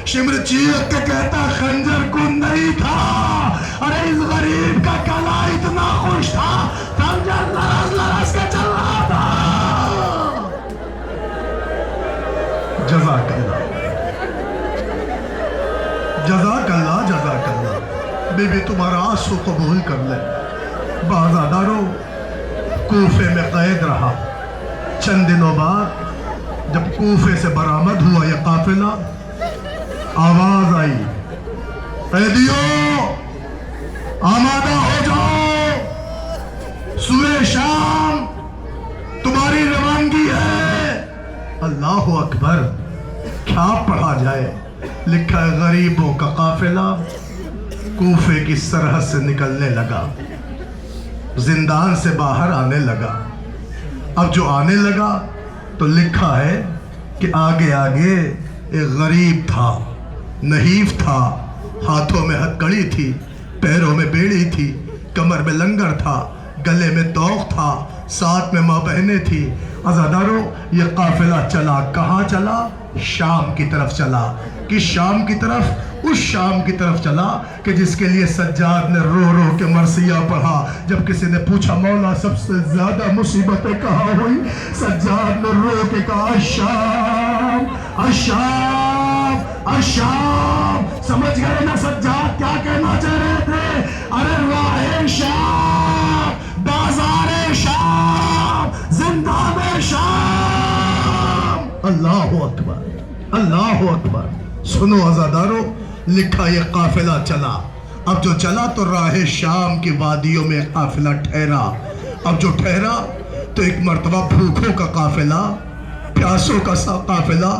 शिम्र चीख के कहता खंजर कुन नहीं था, अरे इस गरीब का गला इतना खुश था, खंजर लरस लरस के चल रहा था। जज़ाकल्लाह, जज़ाकल्लाह, जज़ाकल्लाह। बीबी तुम्हारा आंसू कबूल कर ले। बाज़ादारों कूफे में कैद रहा। चंद दिनों बाद जब कूफे से बरामद हुआ यह काफिला, आवाज आई कैदियों आमादा हो जाओ, सुबह शाम तुम्हारी रवानगी है। अल्लाहु अकबर। क्या पढ़ा जाए? लिखा है गरीबों का काफिला कूफे की सरहद से निकलने लगा, जिंदान से बाहर आने लगा। अब जो आने लगा तो लिखा है कि आगे आगे एक गरीब था, नहीफ था, हाथों में हथकड़ी थी, पैरों में बेड़ी थी, कमर में लंगर था, गले में तौक था, साथ में माँ बहनें थी। अज़ादारों ये काफिला चला कहाँ चला? शाम की तरफ चला। कि शाम की तरफ اس شام کی طرف چلا کہ جس کے لیے سجاد نے رو رو کے مرثیہ پڑھا. جب کسی نے پوچھا مولا سب سے زیادہ مصیبتیں کہاں ہوئی, سجاد نے رو کے کہا الشام الشام الشام. سمجھ گئے نا سجاد کیا کہنا چاہ رہے تھے؟ ارے راہ شام, بازار شام, زندہ میں شام. اللہ اکبر اللہ اکبر. سنو عزادارو, لکھا یہ قافلہ چلا. اب جو چلا تو راہ شام کی وادیوں میں قافلہ ٹھہرا. اب جو ٹھہرا تو ایک مرتبہ بھوکوں کا قافلہ, پیاسوں کا قافلہ,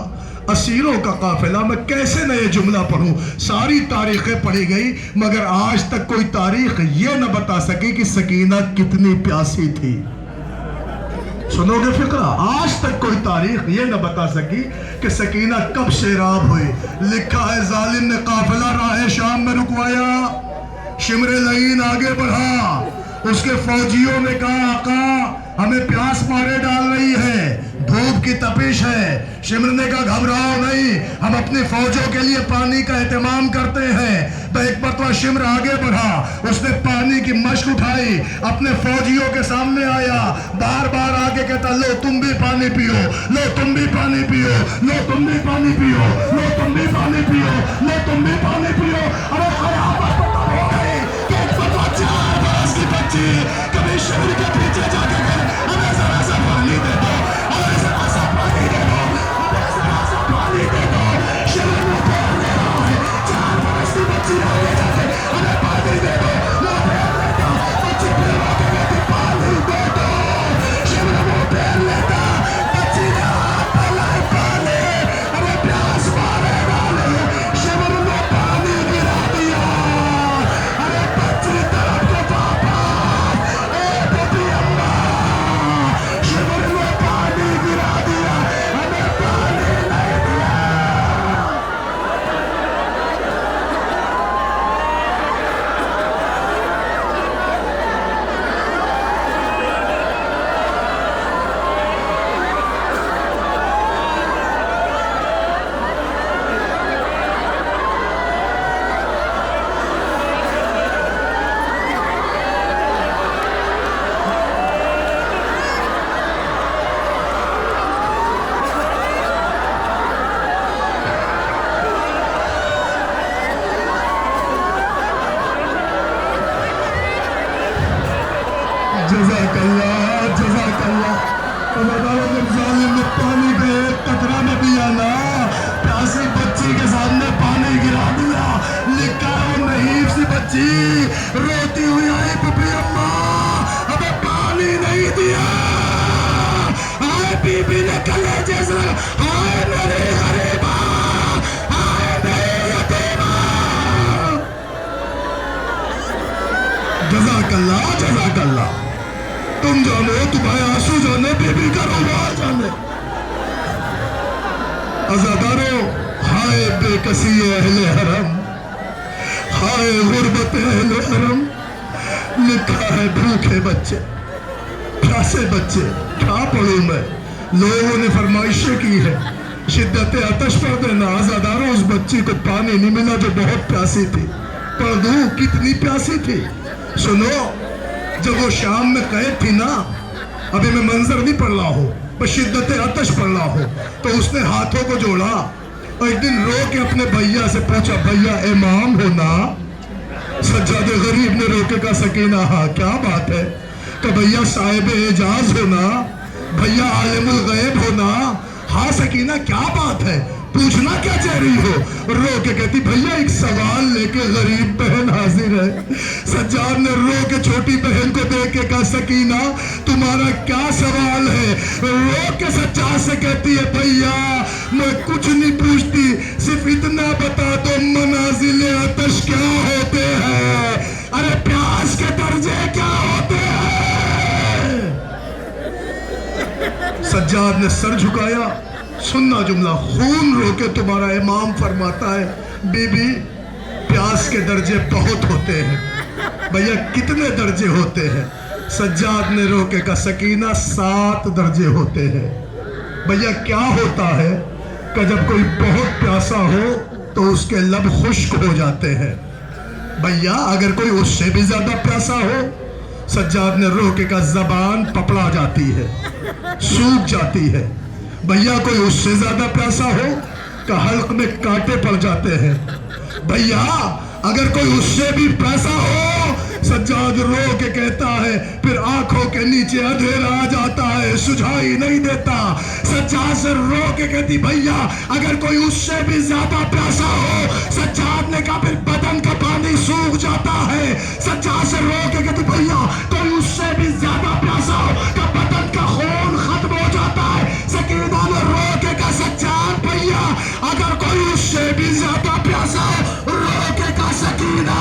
اسیروں کا قافلہ. میں کیسے نہ یہ جملہ پڑھوں, ساری تاریخیں پڑھی گئی مگر آج تک کوئی تاریخ یہ نہ بتا سکی کہ سکینہ کتنی پیاسی تھی. سنو گے فقرہ, آج تک کوئی تاریخ یہ نہ بتا سکی کہ سکینہ کب سیراب ہوئی. لکھا ہے ظالم نے قافلہ راہ شام میں رکوایا, شمر لعین آگے بڑھا, اس کے فوجیوں نے کہا آقا ہمیں پیاس مارے ڈال رہی ہے, دھوپ کی تپش ہے. شمر نے کہا گھبراؤ نہیں, ہم اپنی فوجوں کے لیے پانی کا اہتمام کرتے ہیں. تو ایک مرتبہ شمر آگے بڑھا, اس نے پانی کی مشک اٹھائی, اپنے فوجیوں کے سامنے آیا, بار بار آگے کہتا لو تم بھی پانی پیو, لو تم بھی پانی پیو, لو تم بھی پانی پیو, لو تم بھی پانی پیو, لو تم بھی پانی پیو. ارے قیامت پتہ ہو گئی کہ ایک مرتبہ 4 برس کی بچی کبھی شمر کے پیچھے جا کے گئے, ہمیں ذرا سا پانی دے دو, ہمیں ذرا سا پانی دے دو, ہمیں ذرا سا پانی دے دو. شمر میں پیر لے رہا ہے, 4 برس کی بچی آگے جا کے ہمیں پانی دے دو, وہ پیر لیتا, بچی پھر رو کے کہتی پانی دے دو. شمر وہ پیر لیتا, بچی نے ہاتھ پھیلائے پانی, ہمیں پیاس مارے ڈالے. شمر نے پانی گرا دیا, ارے بچی طرف کو واپس, اے بڑی اماں, شمر نے پانی گرا دیا, ہمیں پانی نہیں دیا. جزاک اللہ جزاک اللہ. جب ظالم نے پانی پہ ایک قطرہ نہ دیا نا, پیاسی بچی کے سامنے پانی گرا دیا. لکھا ہے نحیف سی بچی روتی ہوئی آئی, بی اماں ہمیں پانی نہیں دیا. آئے بی بی نے کلیجے سے, آئے میرے غریبا, آئے میرے یتیما. جزاک اللہ جزاک اللہ. تم جانے, تمہارے آنسو جانے, بی بی کا روزگار جانے. عزادارو, ہائے بے کسی اہل حرم, ہائے غربت اہل حرم. لکھا ہے بھوکے بچے, پیاسے بچے, کیا پڑھوں میں. لوگوں نے فرمائشیں کی ہے, شدت آتش پر دینا. عزادارو, اس بچی کو پانی نہیں ملا جو بہت پیاسی تھی. پڑھ دوں کتنی پیاسی تھی. سنو, جب وہ شام میں قید تھی نا, ابھی میں منظر نہیں پڑھ رہا ہوں, بس شدت آتش پڑھ رہا ہوں, تو اس نے ہاتھوں کو جوڑا اور ایک دن رو کے اپنے بھیا سے پوچھا, بھیا امام ہو نا؟ سجاد غریب نے رو کے کہا سکینہ ہاں کیا بات ہے؟ کہ بھیا صاحب اعجاز ہو نا, بھیا عالم الغیب ہو نا؟ ہاں سکینہ کیا بات ہے, پوچھنا کیا چاہ رہی ہو؟ رو کے کہتی بھیا ایک سوال لے کے غریب بہن حاضر ہے. سجاد نے رو کے چھوٹی بہن کو دیکھ کے کہا سکینہ تمہارا کیا سوال ہے؟ رو کے سجاد سے کہتی ہے بھیا میں کچھ نہیں پوچھتی, صرف اتنا بتا دو منازل آتش کیا ہوتے ہیں, ارے پیاس کے درجے کیا ہوتے ہیں. سجاد نے سر جھکایا. سننا جملہ, خون رو کے تمہارا امام فرماتا ہے بی بی پیاس کے درجے بہت ہوتے ہیں. بھیا کتنے درجے ہوتے ہیں؟ سجاد نے رو کے کہا سکینہ 7 درجے ہوتے ہیں. بھیا کیا ہوتا ہے کہ جب کوئی بہت پیاسا ہو تو اس کے لب خشک ہو جاتے ہیں۔ بھیا اگر کوئی اس سے بھی زیادہ پیاسا ہو، سجاد نے روح کے کہا زبان پپڑا جاتی ہے، سوکھ جاتی ہے۔ بھیا کوئی اس سے زیادہ پیاسا ہو کہ حلق میں کانٹے پڑ جاتے ہیں۔ بھیا اگر کوئی اس سے بھی پیاسا ہو، سجاد رو کے کہتا ہے پھر آنکھوں کے نیچے اندھیرا آ جاتا ہے، سجھائی نہیں دیتا۔ سجاد سے رو کے کہتی بھیا اگر کوئی اس سے بھی زیادہ پیاسا ہو، سجاد نے کہا پھر بدن کا پانی سوکھ جاتا ہے۔ سجاد سے رو کے کہتی بھیا کوئی اس سے بھی زیادہ پیاسا ہو کہ بدن کا خون ختم ہو جاتا ہے۔ سکینہ نے رو کے کہا سجاد بھیا اگر کوئی اس سے بھی زیادہ پیاسا ہو، رو کے کہا سکینہ،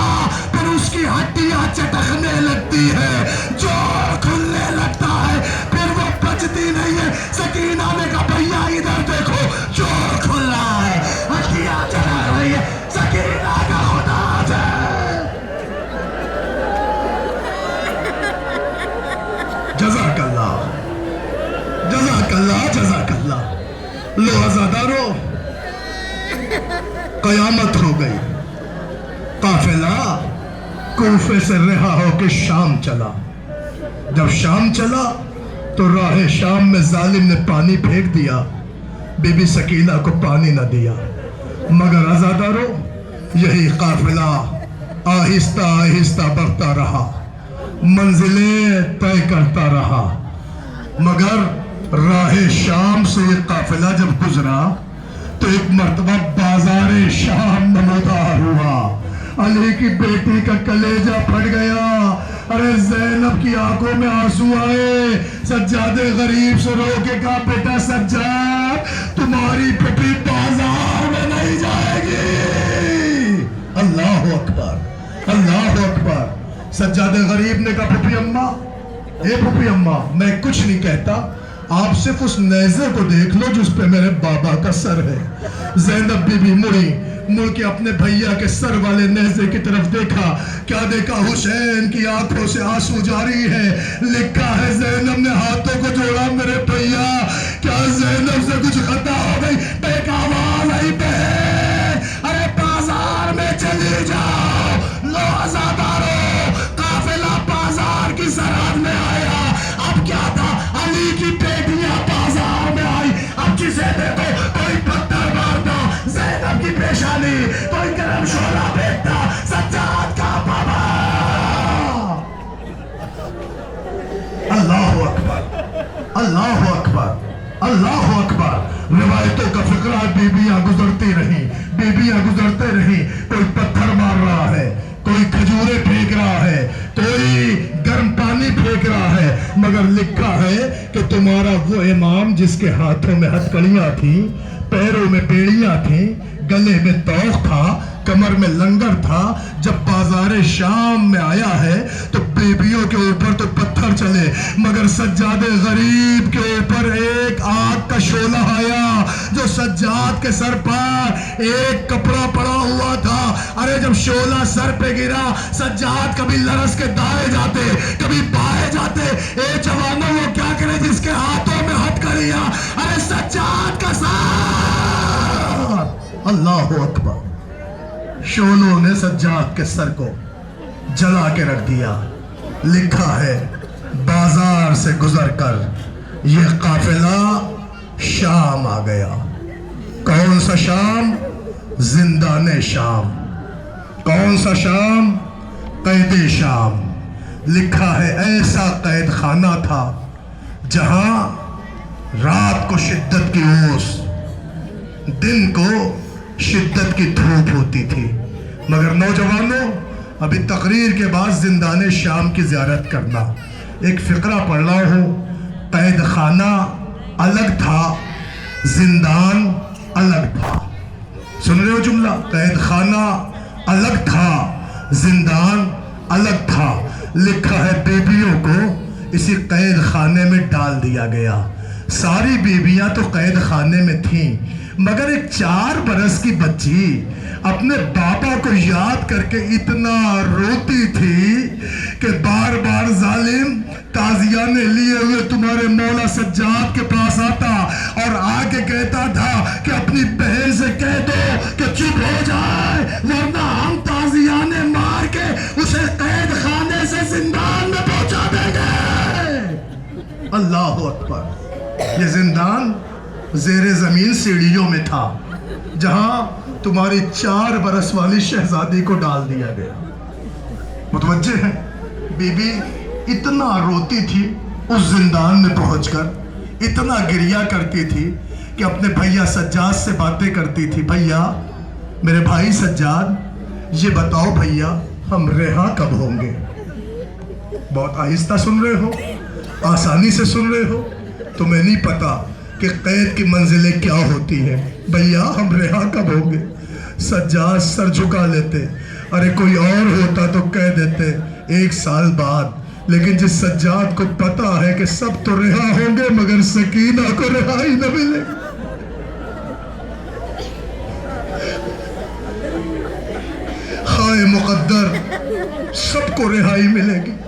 پھر اس کی ہڈیاں چٹکنے لگتی ہے، جوڑ کھلنے لگتا ہے، پھر وہ بچتی نہیں ہے۔ سکینہ نے کہا بھیا ادھر دیکھو، جوڑ کھل رہا ہے، ہڈیاں چٹک رہی ہے۔ سکینہ کا خدا ہے۔ جزاک اللہ، جزاک اللہ، جزاک اللہ۔ لو عزادارو، قیامت ہو گئی، قافلہ کوفے سے رہا ہو کے شام چلا۔ جب شام چلا تو راہ شام میں ظالم نے پانی پھینک دیا، بی بی سکینہ کو پانی نہ دیا۔ مگر عزادارو یہی قافلہ آہستہ آہستہ بڑھتا رہا، منزلیں طے کرتا رہا۔ مگر راہ شام سے یہ قافلہ جب گزرا تو ایک مرتبہ بازار شام نمودار ہوا۔ علی کی بیٹی کا کلیجہ پھٹ گیا۔ ارے زینب کی آنکھوں میں آنسو آئے۔ سجاد غریب سے رو کے کہا بیٹا سجاد تمہاری پھپھی بازار میں نہیں جائے گی۔ اللہ اکبر، اللہ اکبر۔ سجاد غریب نے کہا پھپھی اماں، اے پھپھی اماں میں کچھ نہیں کہتا، آپ صرف اس نیزے کو دیکھ لو جس پہ میرے بابا کا سر ہے۔ زینب بی بی مڑ کے اپنے بھیا کے سر والے نیزے کی طرف دیکھا، کیا دیکھا؟ حسین کی آنکھوں سے آنسو جاری ہے۔ لکھا ہے زینب نے ہاتھوں کو جوڑا میرے بھیا کیا زینب سے کچھ خطا ہو گئی؟ ایک آواز آئی بہن ارے بازار میں چلی جاؤ۔ لو عزادارو قافلہ بازار کی سرحد میں آیا۔ اب کیا تھا؟ علی کی بیٹیاں بازار میں آئی۔ اب جسے دیکھو کوئی پتھر مارتا، زینب کی پیشانی، کوئی گرم شعلہ پھینکتا، سجاد کا بابا۔ اللہ اکبر، اللہ اکبر، اللہ اکبر۔ روایتوں کا فقرہ بیبیاں گزرتی رہی، بیبیاں گزرتے رہی۔ کوئی پتھر مار رہا ہے، کوئی کھجورے پھینک رہا ہے، کوئی گرم پانی پھینک رہا ہے، مگر لکھا ہے کہ تمہارا وہ امام جس کے ہاتھوں میں ہتھکڑیاں تھیں، پیروں میں بیڑیاں تھیں، گلے میں توق تھا، کمر میں لنگر تھا، جب بازار شام میں آیا ہے تو بیبیوں کے اوپر تو پتھر چلے، مگر سجاد غریب کے اوپر ایک آگ کا شعلہ آیا جو سجاد کے سر پر ایک کپڑا پڑا ہوا تھا۔ ارے جب شعلہ سر پہ گرا، سجاد کبھی لرز کے دائیں جاتے، کبھی بائیں جاتے۔ اے جوانوں وہ کیا کرے جس کے ہاتھوں میں ہتھکڑیاں؟ ارے سجاد کا سر۔ اللہ اکبر۔ شعلوں نے سجاد کے سر کو جلا کے رکھ دیا۔ لکھا ہے بازار سے گزر کر یہ قافلہ شام آ گیا۔ کون سا شام؟ زندان شام۔ کون سا شام؟ قید شام۔ لکھا ہے ایسا قید خانہ تھا جہاں رات کو شدت کی اوس، دن کو شدت کی دھوپ ہوتی تھی۔ مگر نوجوانوں ابھی تقریر کے بعد زندان شام کی زیارت کرنا۔ ایک فقرہ پڑھ رہا ہوں، قید خانہ الگ تھا، زندان الگ تھا۔ سن رہے ہو جملہ؟ قید خانہ الگ تھا، زندان الگ تھا۔ لکھا ہے بیبیوں کو اسی قید خانے میں ڈال دیا گیا۔ सारी बीवियां तो कैद खाने में थीं, मगर एक 4 बरस की बच्ची अपने पापा को याद करके इतना रोती थी कि बार बार जालिम ताजियाने लिए हुए तुम्हारे मौला सज्जाद के पास आता और आके कहता था कि अपनी बहन से कह दो कि चुप हो जाए, वरना हम ताजियाने मार के उसे कैद खाने से जिंदान में पहुंचा देंगे। अल्लाह अकबर। ये जिंदान ज़ेरे ज़मीन सीढ़ियों में था, जहां तुम्हारी 4 बरस वाली शहजादी को डाल दिया गया। मुतवज्जे हैं, बीबी इतना रोती थी उस जिंदान में पहुंचकर, इतना गिरिया करती थी कि अपने भैया सज्जाद से बातें करती थी। भैया, मेरे भाई सज्जाद, ये बताओ भैया, हम रिहा कब होंगे? बहुत आहिस्ता सुन रहे हो, आसानी से सुन रहे हो, तुम्हें नहीं पता कि कैद की मंजिलें क्या होती हैं। भैया, हम रिहा कब होंगे? सज्जाद सर झुका लेते, अरे कोई और होता तो कह देते 1 साल बाद, लेकिन जिस सज्जाद को पता है कि सब तो रिहा होंगे मगर सकीना को रिहाई न मिले। हाय मुकद्दर, सबको रिहाई मिलेगी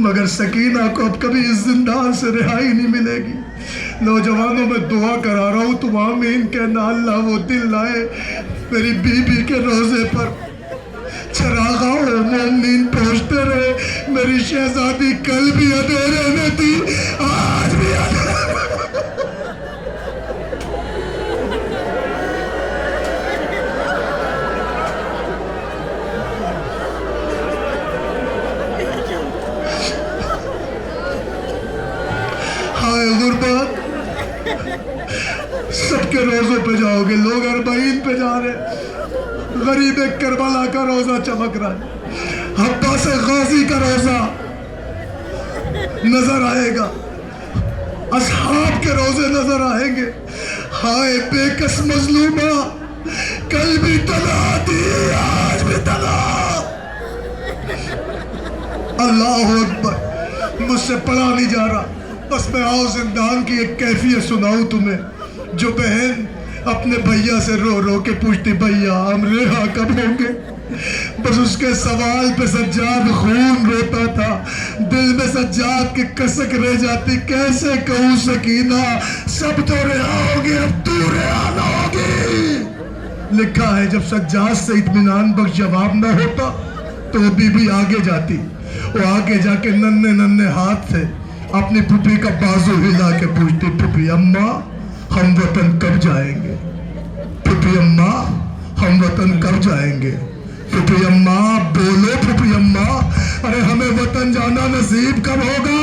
मगर सकीना को अब कभी इस जिंदान से रिहाई नहीं मिलेगी। नौजवानों में दुआ करा रहा हूँ, तुम आमीन कहना। अल्लाह वो दिल लाए मेरी बीबी के रोजे पर चरागाह मोमिन पहुंचते रहे। मेरी शहजादी कल भी अंधेरे में थी, आज भी हाय गुर्बत, सबके रोजों पे जाओगे, लोग अरबाइन पे जा रहे, गरीब करबला का रोजा चमक रहा है, अब्बास गाजी का रोजा नजर आएगा, असहाब के रोजे नजर आएंगे। हाय बेकस मजलूमा, कल भी तला थी, आज भी तला। अल्लाह अकबर। मुझसे पढ़ा नहीं जा रहा, बस मैं आओ जिंदान की एक कैफियत सुनाऊं तुम्हें। जो बहन अपने भैया से रो रो के पूछती, भैया हम रिहा कब होंगे, बस उसके सवाल पे सज्जाद खून रोता था, दिल में सज्जाद की कसक रह जाती। कैसे कहूँ सकीना, सब तो रिहा होगी, अब तू रिहा ना होगी। लिखा है जब सज्जाद से इत्मीनान बख्श जवाब न होता तो वो बीबी आगे जाती, वो आगे जाके नन्हे नन्हे हाथ से अपनी पुपी का बाजू हिला के पूछती, पुपी अम्मा हम वतन कब जाएंगे? पुपी अम्मा हम वतन कब जाएंगे? पुपी अम्मा बोलो, पुपी अम्मा, अरे हमें वतन जाना नसीब कब होगा?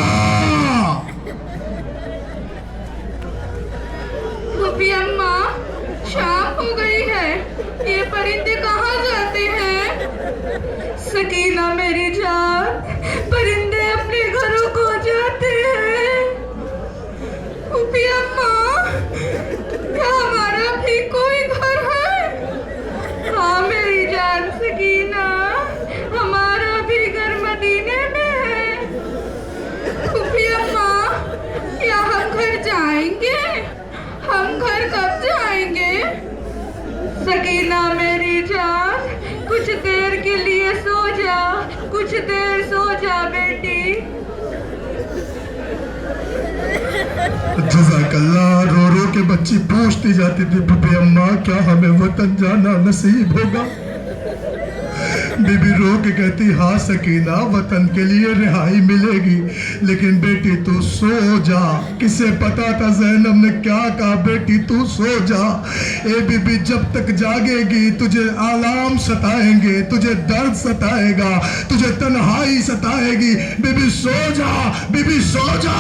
पुपी अम्मा, शाम हो गई है, ये परिंदे कहाँ जाते हैं? सकीना मेरी जान, परिंदे अपने घरों को जाते हैं। पुपी अम्मा, क्या हमारा भी कोई घर है? हाँ मेरी जान सकीना, हमारा भी घर मदीने में है। पुपी अम्मा, क्या हम घर जाएंगे? हम घर कब जाएंगे? सकीना मेरी जान, कुछ देर के लिए सो जा, कुछ देर सो जा बेटी। जज़ाकल्लाह। रो रो के बच्ची पूछती जाती थी, पुपी अम्मा क्या हमें वतन जाना नसीब होगा? बीबी रो के कहती, हाँ सकीना, वतन के लिए रिहाई मिलेगी, लेकिन बेटी तू सो जा। किसे पता था ज़ैनब ने क्या कहा, बेटी तू सो जा। ए बीबी, जब तक जागेगी तुझे आलाम सताएंगे, तुझे दर्द सताएगा, तुझे तन्हाई सताएगी। बीबी सो जा, बीबी सो जा।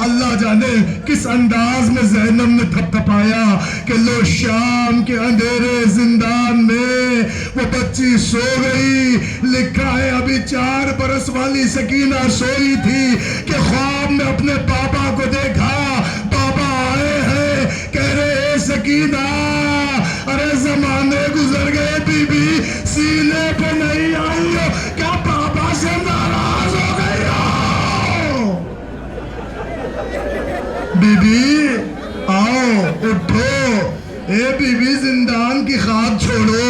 अल्लाह जाने किस अंदाज में ज़ैनब ने थपथपाया कि लो शाम के अंधेरे जिंदान में वो बच्ची सो गई। लिखा है अभी 4 बरस वाली सकीना सोई थी कि ख्वाब में अपने पापा को देखा, पापा आए हैं, कह रहे सकीना, अरे जमाने गुजर गए बीबी, सीने पे नहीं आई हो क्या? पापा से नाराज हो गई हो? बीबी बीवी जिंदान की खाक छोड़ो,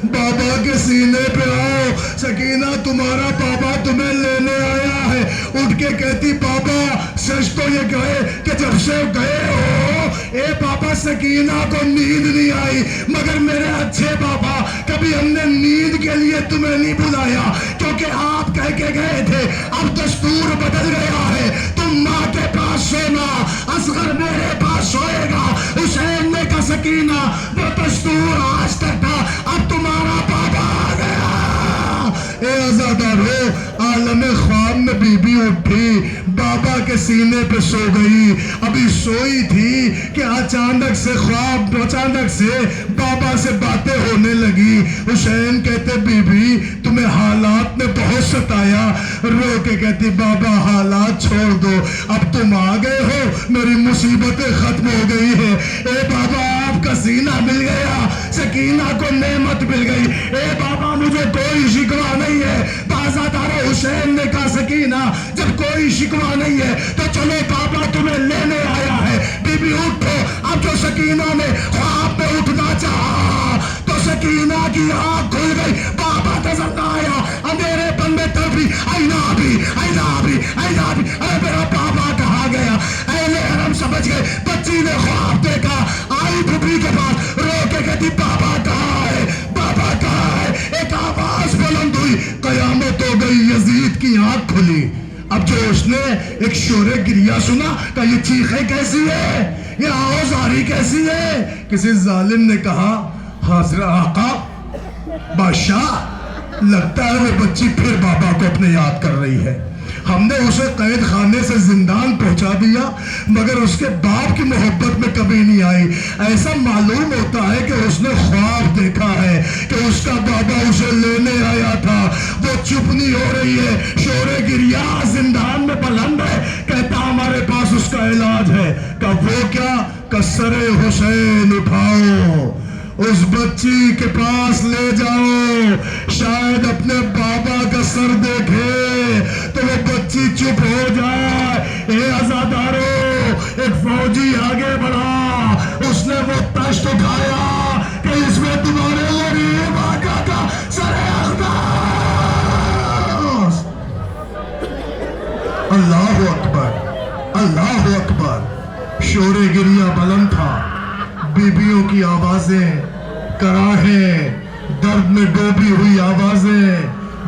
बाबा के सीने पे आओ, सकीना तुम्हारा बाबा तुम्हें लेने आया है। उठ के कहती बाबा सच तो ये कहे कि जब से गए हो ए बाबा सकीना को नींद नहीं आई, मगर मेरे अच्छे बाबा कभी हमने नींद के लिए तुम्हें नहीं बुलाया, क्योंकि आप कह के गए थे अब दस्तूर बदल गया है, तुम माँ के पास सोना, असगर मेरे पास सोएगा। हुसैन ने कहा सकीना वो दस्तूर आज तक था, अब तुम्हारा बाबा आ गया। ए आजादारो, आलम ख्वाब में बीबी उठी, बाबा के सीने पे सो गई। अभी सोई थी कि अचानक से बाबा से बातें होने लगी। हुसैन कहते बीबी तुम्हें हालात ने बहुत सताया, रो के कहती बाबा हालात छोड़ दो, अब तुम आ गए हो, मेरी मुसीबतें खत्म हो गई है। ए बाबा आपका सीना मिल गया, सकीना को नेमत मिल गई। ए बाबा मुझे कोई शिकवा नहीं है। बाज़ादार हुसैन ने कहा सकीना जब कोई शिकवा नहीं है तो चलो बाबा तुम्हें लेने आया है। बीबी उठो। अब जो सकीना ने ख्वाब में उठना चाहा तो सकीना की आंख खुल गई, बाबा नजर ना आया। अंधेरे पन में तड़पी, आईना भी। अरे मेरा बाबा कहाँ गया? अहले हरम समझ गए, बच्ची ने ख्वाब देखा, आई फूफी के पास, रो के कहती बाबा कहाँ है, बाबा कहाँ है? एक आवाज बुलंद हुई, कयामत हो गई, यजीद की आंख खुली। अब जो उसने एक शोरे गिरिया सुना कि ये चीखें कैसी है, ये आवाज़ारी कैसी है? किसी जालिम ने कहा हाज़िर आका बादशाह, लगता है वो बच्ची फिर बाबा को अपने याद कर रही है। हमने उसे कैद खाने से जिंदान पहुंचा दिया, मगर उसके बाप की मोहब्बत में कभी नहीं आई। ऐसा मालूम होता है कि उसने ख्वाब देखा है कि उसका बाबा उसे लेने आया था। वो चुप नहीं हो रही है, शोरे गिरिया जिंदान में बुलंद है, कहता हमारे पास उसका इलाज है। का वो क्या? कसरे हुसैन उठाओ, उस बच्ची के पास ले जाओ, शायद अपने बाबा का सर देखे तो वो बच्ची चुप हो जाए। ए आजादारो, एक फौजी आगे बढ़ा, उसने वो तश्त उठाया कि इसमें तुम्हारे गरीब आका का सर अक़दास। अल्लाह अकबर, अल्लाह अकबर। शोरे गिरिया बुलंद था, बीबियों की आवाजें, कराहें, दर्द में डूबी हुई आवाजें,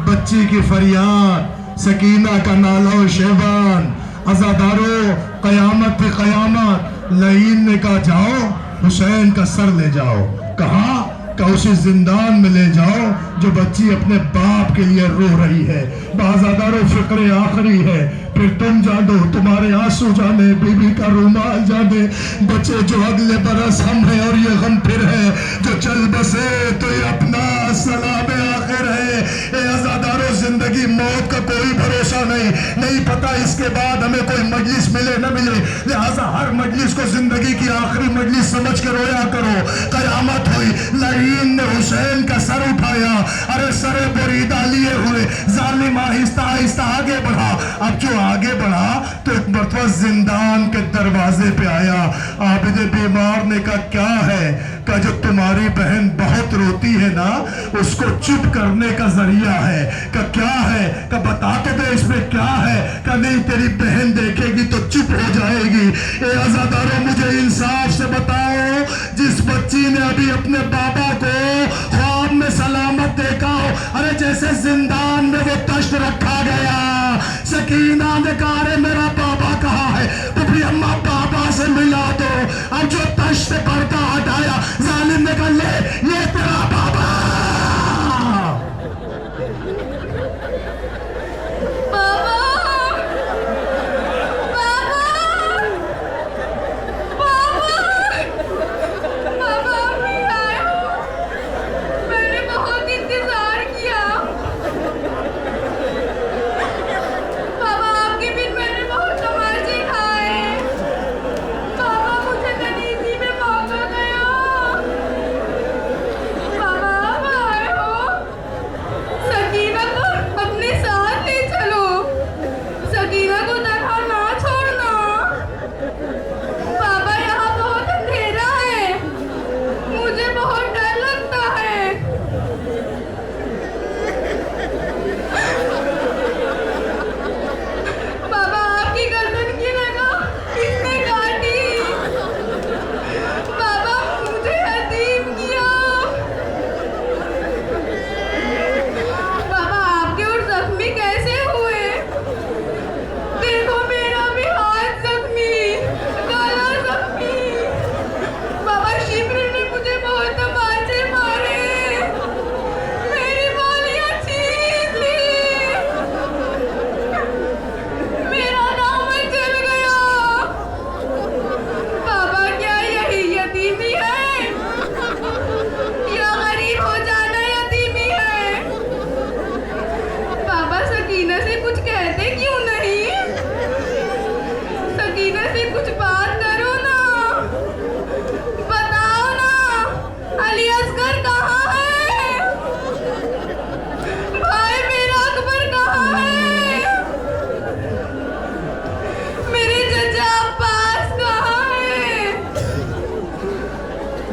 बच्ची की फरियाद, सकीना का नाला शेबान। अज़ादारो, कयामत थी कयामत। लईन ने कहा जाओ हुसैन का सर ले जाओ। कहा कि उसे जिंदान में ले जाओ जो बच्ची अपने बाप के लिए रो रही है। बाज़ादारो, फिक्र आखिरी है, फिर तुम जानो, तुम्हारे आंसू जाने, बीबी का रुमाल जाने, बच्चे जो अगले बरस हम हैं और ये गम फिर है, जो चल बसे तो ये अपना सलाम आखिर है। ए आज़ादारो, जिंदगी मौत का कोई भरोसा नहीं पता इसके बाद हमें कोई मजलिस मिले न मिले, लिहाजा हर मजलिस को जिंदगी की आखिरी मजलिस समझ के रोया करो। कयामत हुई, लईन ने हुसैन का सर उठाया, अरे सरे बरीदा लिए हुए जालिम आहिस्ता आहिस्ता आगे बढ़ा। अब जो आगे बढ़ा तो एक मरतबा जिंदान के दरवाजे पे आया। आबिद बीमार ने कहा क्या है? का जो तुम्हारी बहन बहुत रोती है ना, उसको चुप करने का जरिया है। का क्या है? का बता तो दे इसमें क्या है? का नहीं, तेरी बहन देखेगी तो चुप हो जाएगी। ए आज़ादारों, मुझे इंसाफ से बताओ, जिस बच्ची ने अभी अपने बाबा को ख्वाब में सलामत देखा हो, अरे जैसे जिंदान में वो तश्त रखा गया, सकीना ने कहा अरे मेरा बाबा कहाँ है? तो फिर अम्मा बाबा से मिला दो। अब जो तश्त से पर्दा हटाया, जालिम ने कहा ले ये तेरा बाबा। बाबा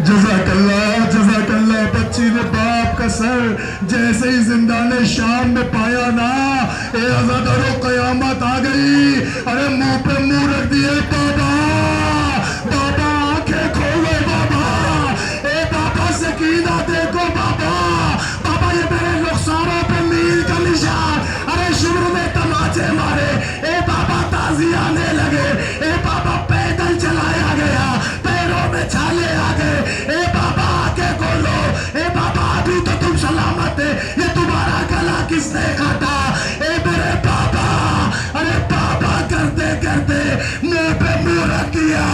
جزاک اللہ بچی نے باپ کا سر جیسے ہی زندان شام میں پایا نا، اے عزادارو قیامت آ گئی. ارے منہ پہ منہ رکھ دیے بابا، بابا آنکھیں کھولو بابا، اے بابا سکینہ دیکھو بابا، بابا یہ میرے رخساروں پہ نیل کا نشان. ارے شروع میں تماچے مارے، اے بابا تازی آنے لگے، اے بابا پیدل چلایا گیا، پیروں میں چھالے آ گئے. اے بابا آنکھیں کھولو، اے بابا ابھی تو تم سلامت ہے، یہ تمہارا گلا کس نے کاٹا؟ اے میرے بابا. ارے بابا کرتے کرتے منہ پہ منہ رکھ دیا،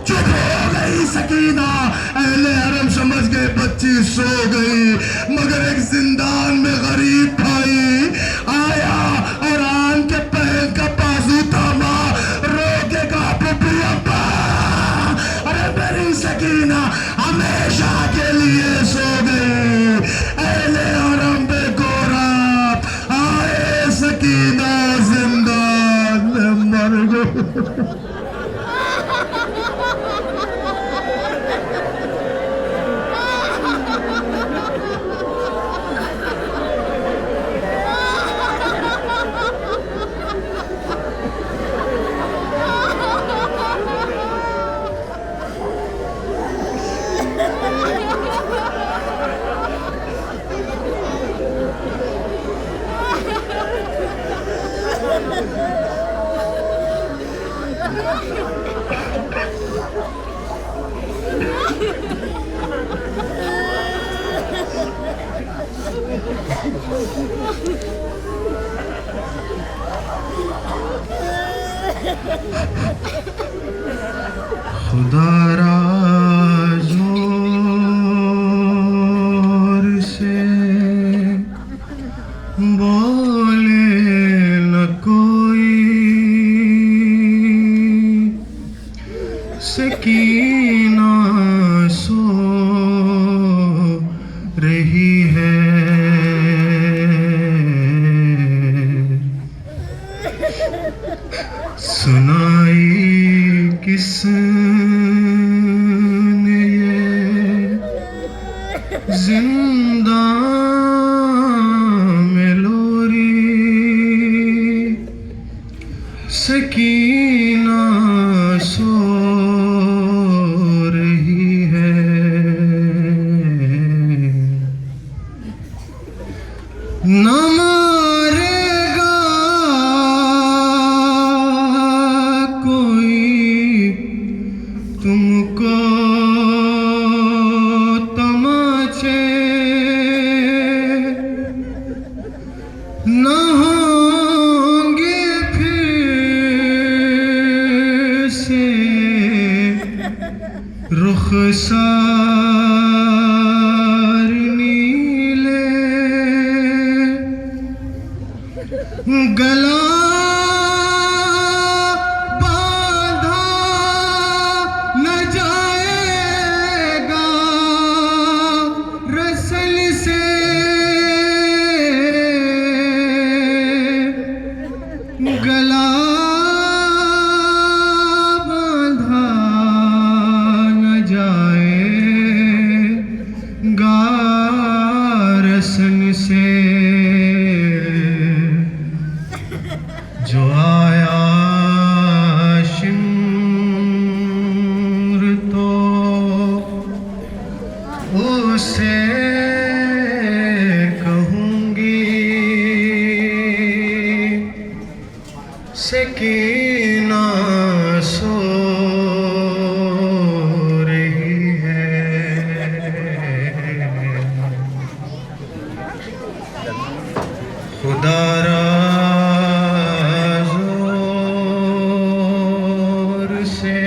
چپ ہو گئی سکینہ. اہل حرم سمجھ گئے بچی سو گئی، مگر ایک زندان میں غریب بھائی آیا اور آن کے پہن کا بازو تھاما، رو کے کہا پپی ابا. ارے میری سکینہ ہمیشہ کے لیے سو گئی. اہل حرم بے گورا آئے، سکینہ زندان میں مر گئی. خدا را زور سے بولے نہ کوئی، سکینہ سو رہی ہے. سنائی کس نے یہ زندان میں لوری؟ سکینہ سو رہی ہے. نہ مارے گا کوئی تم کو تماچے، نہ ہوں گے پھر سے رخسار نیلے. گلا باندھا نہ جائے گا رسل سے، گلا باندھا نہ جائے گا رسل سے. جو آیا شمر تو اسے کہوں گی، سکینہ سو رہی ہے. خدا را زور سے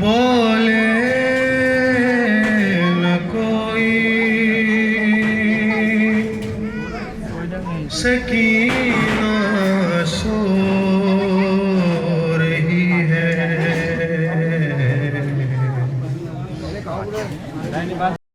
بولے نہ کوئی، سکینہ سو رہی ہے.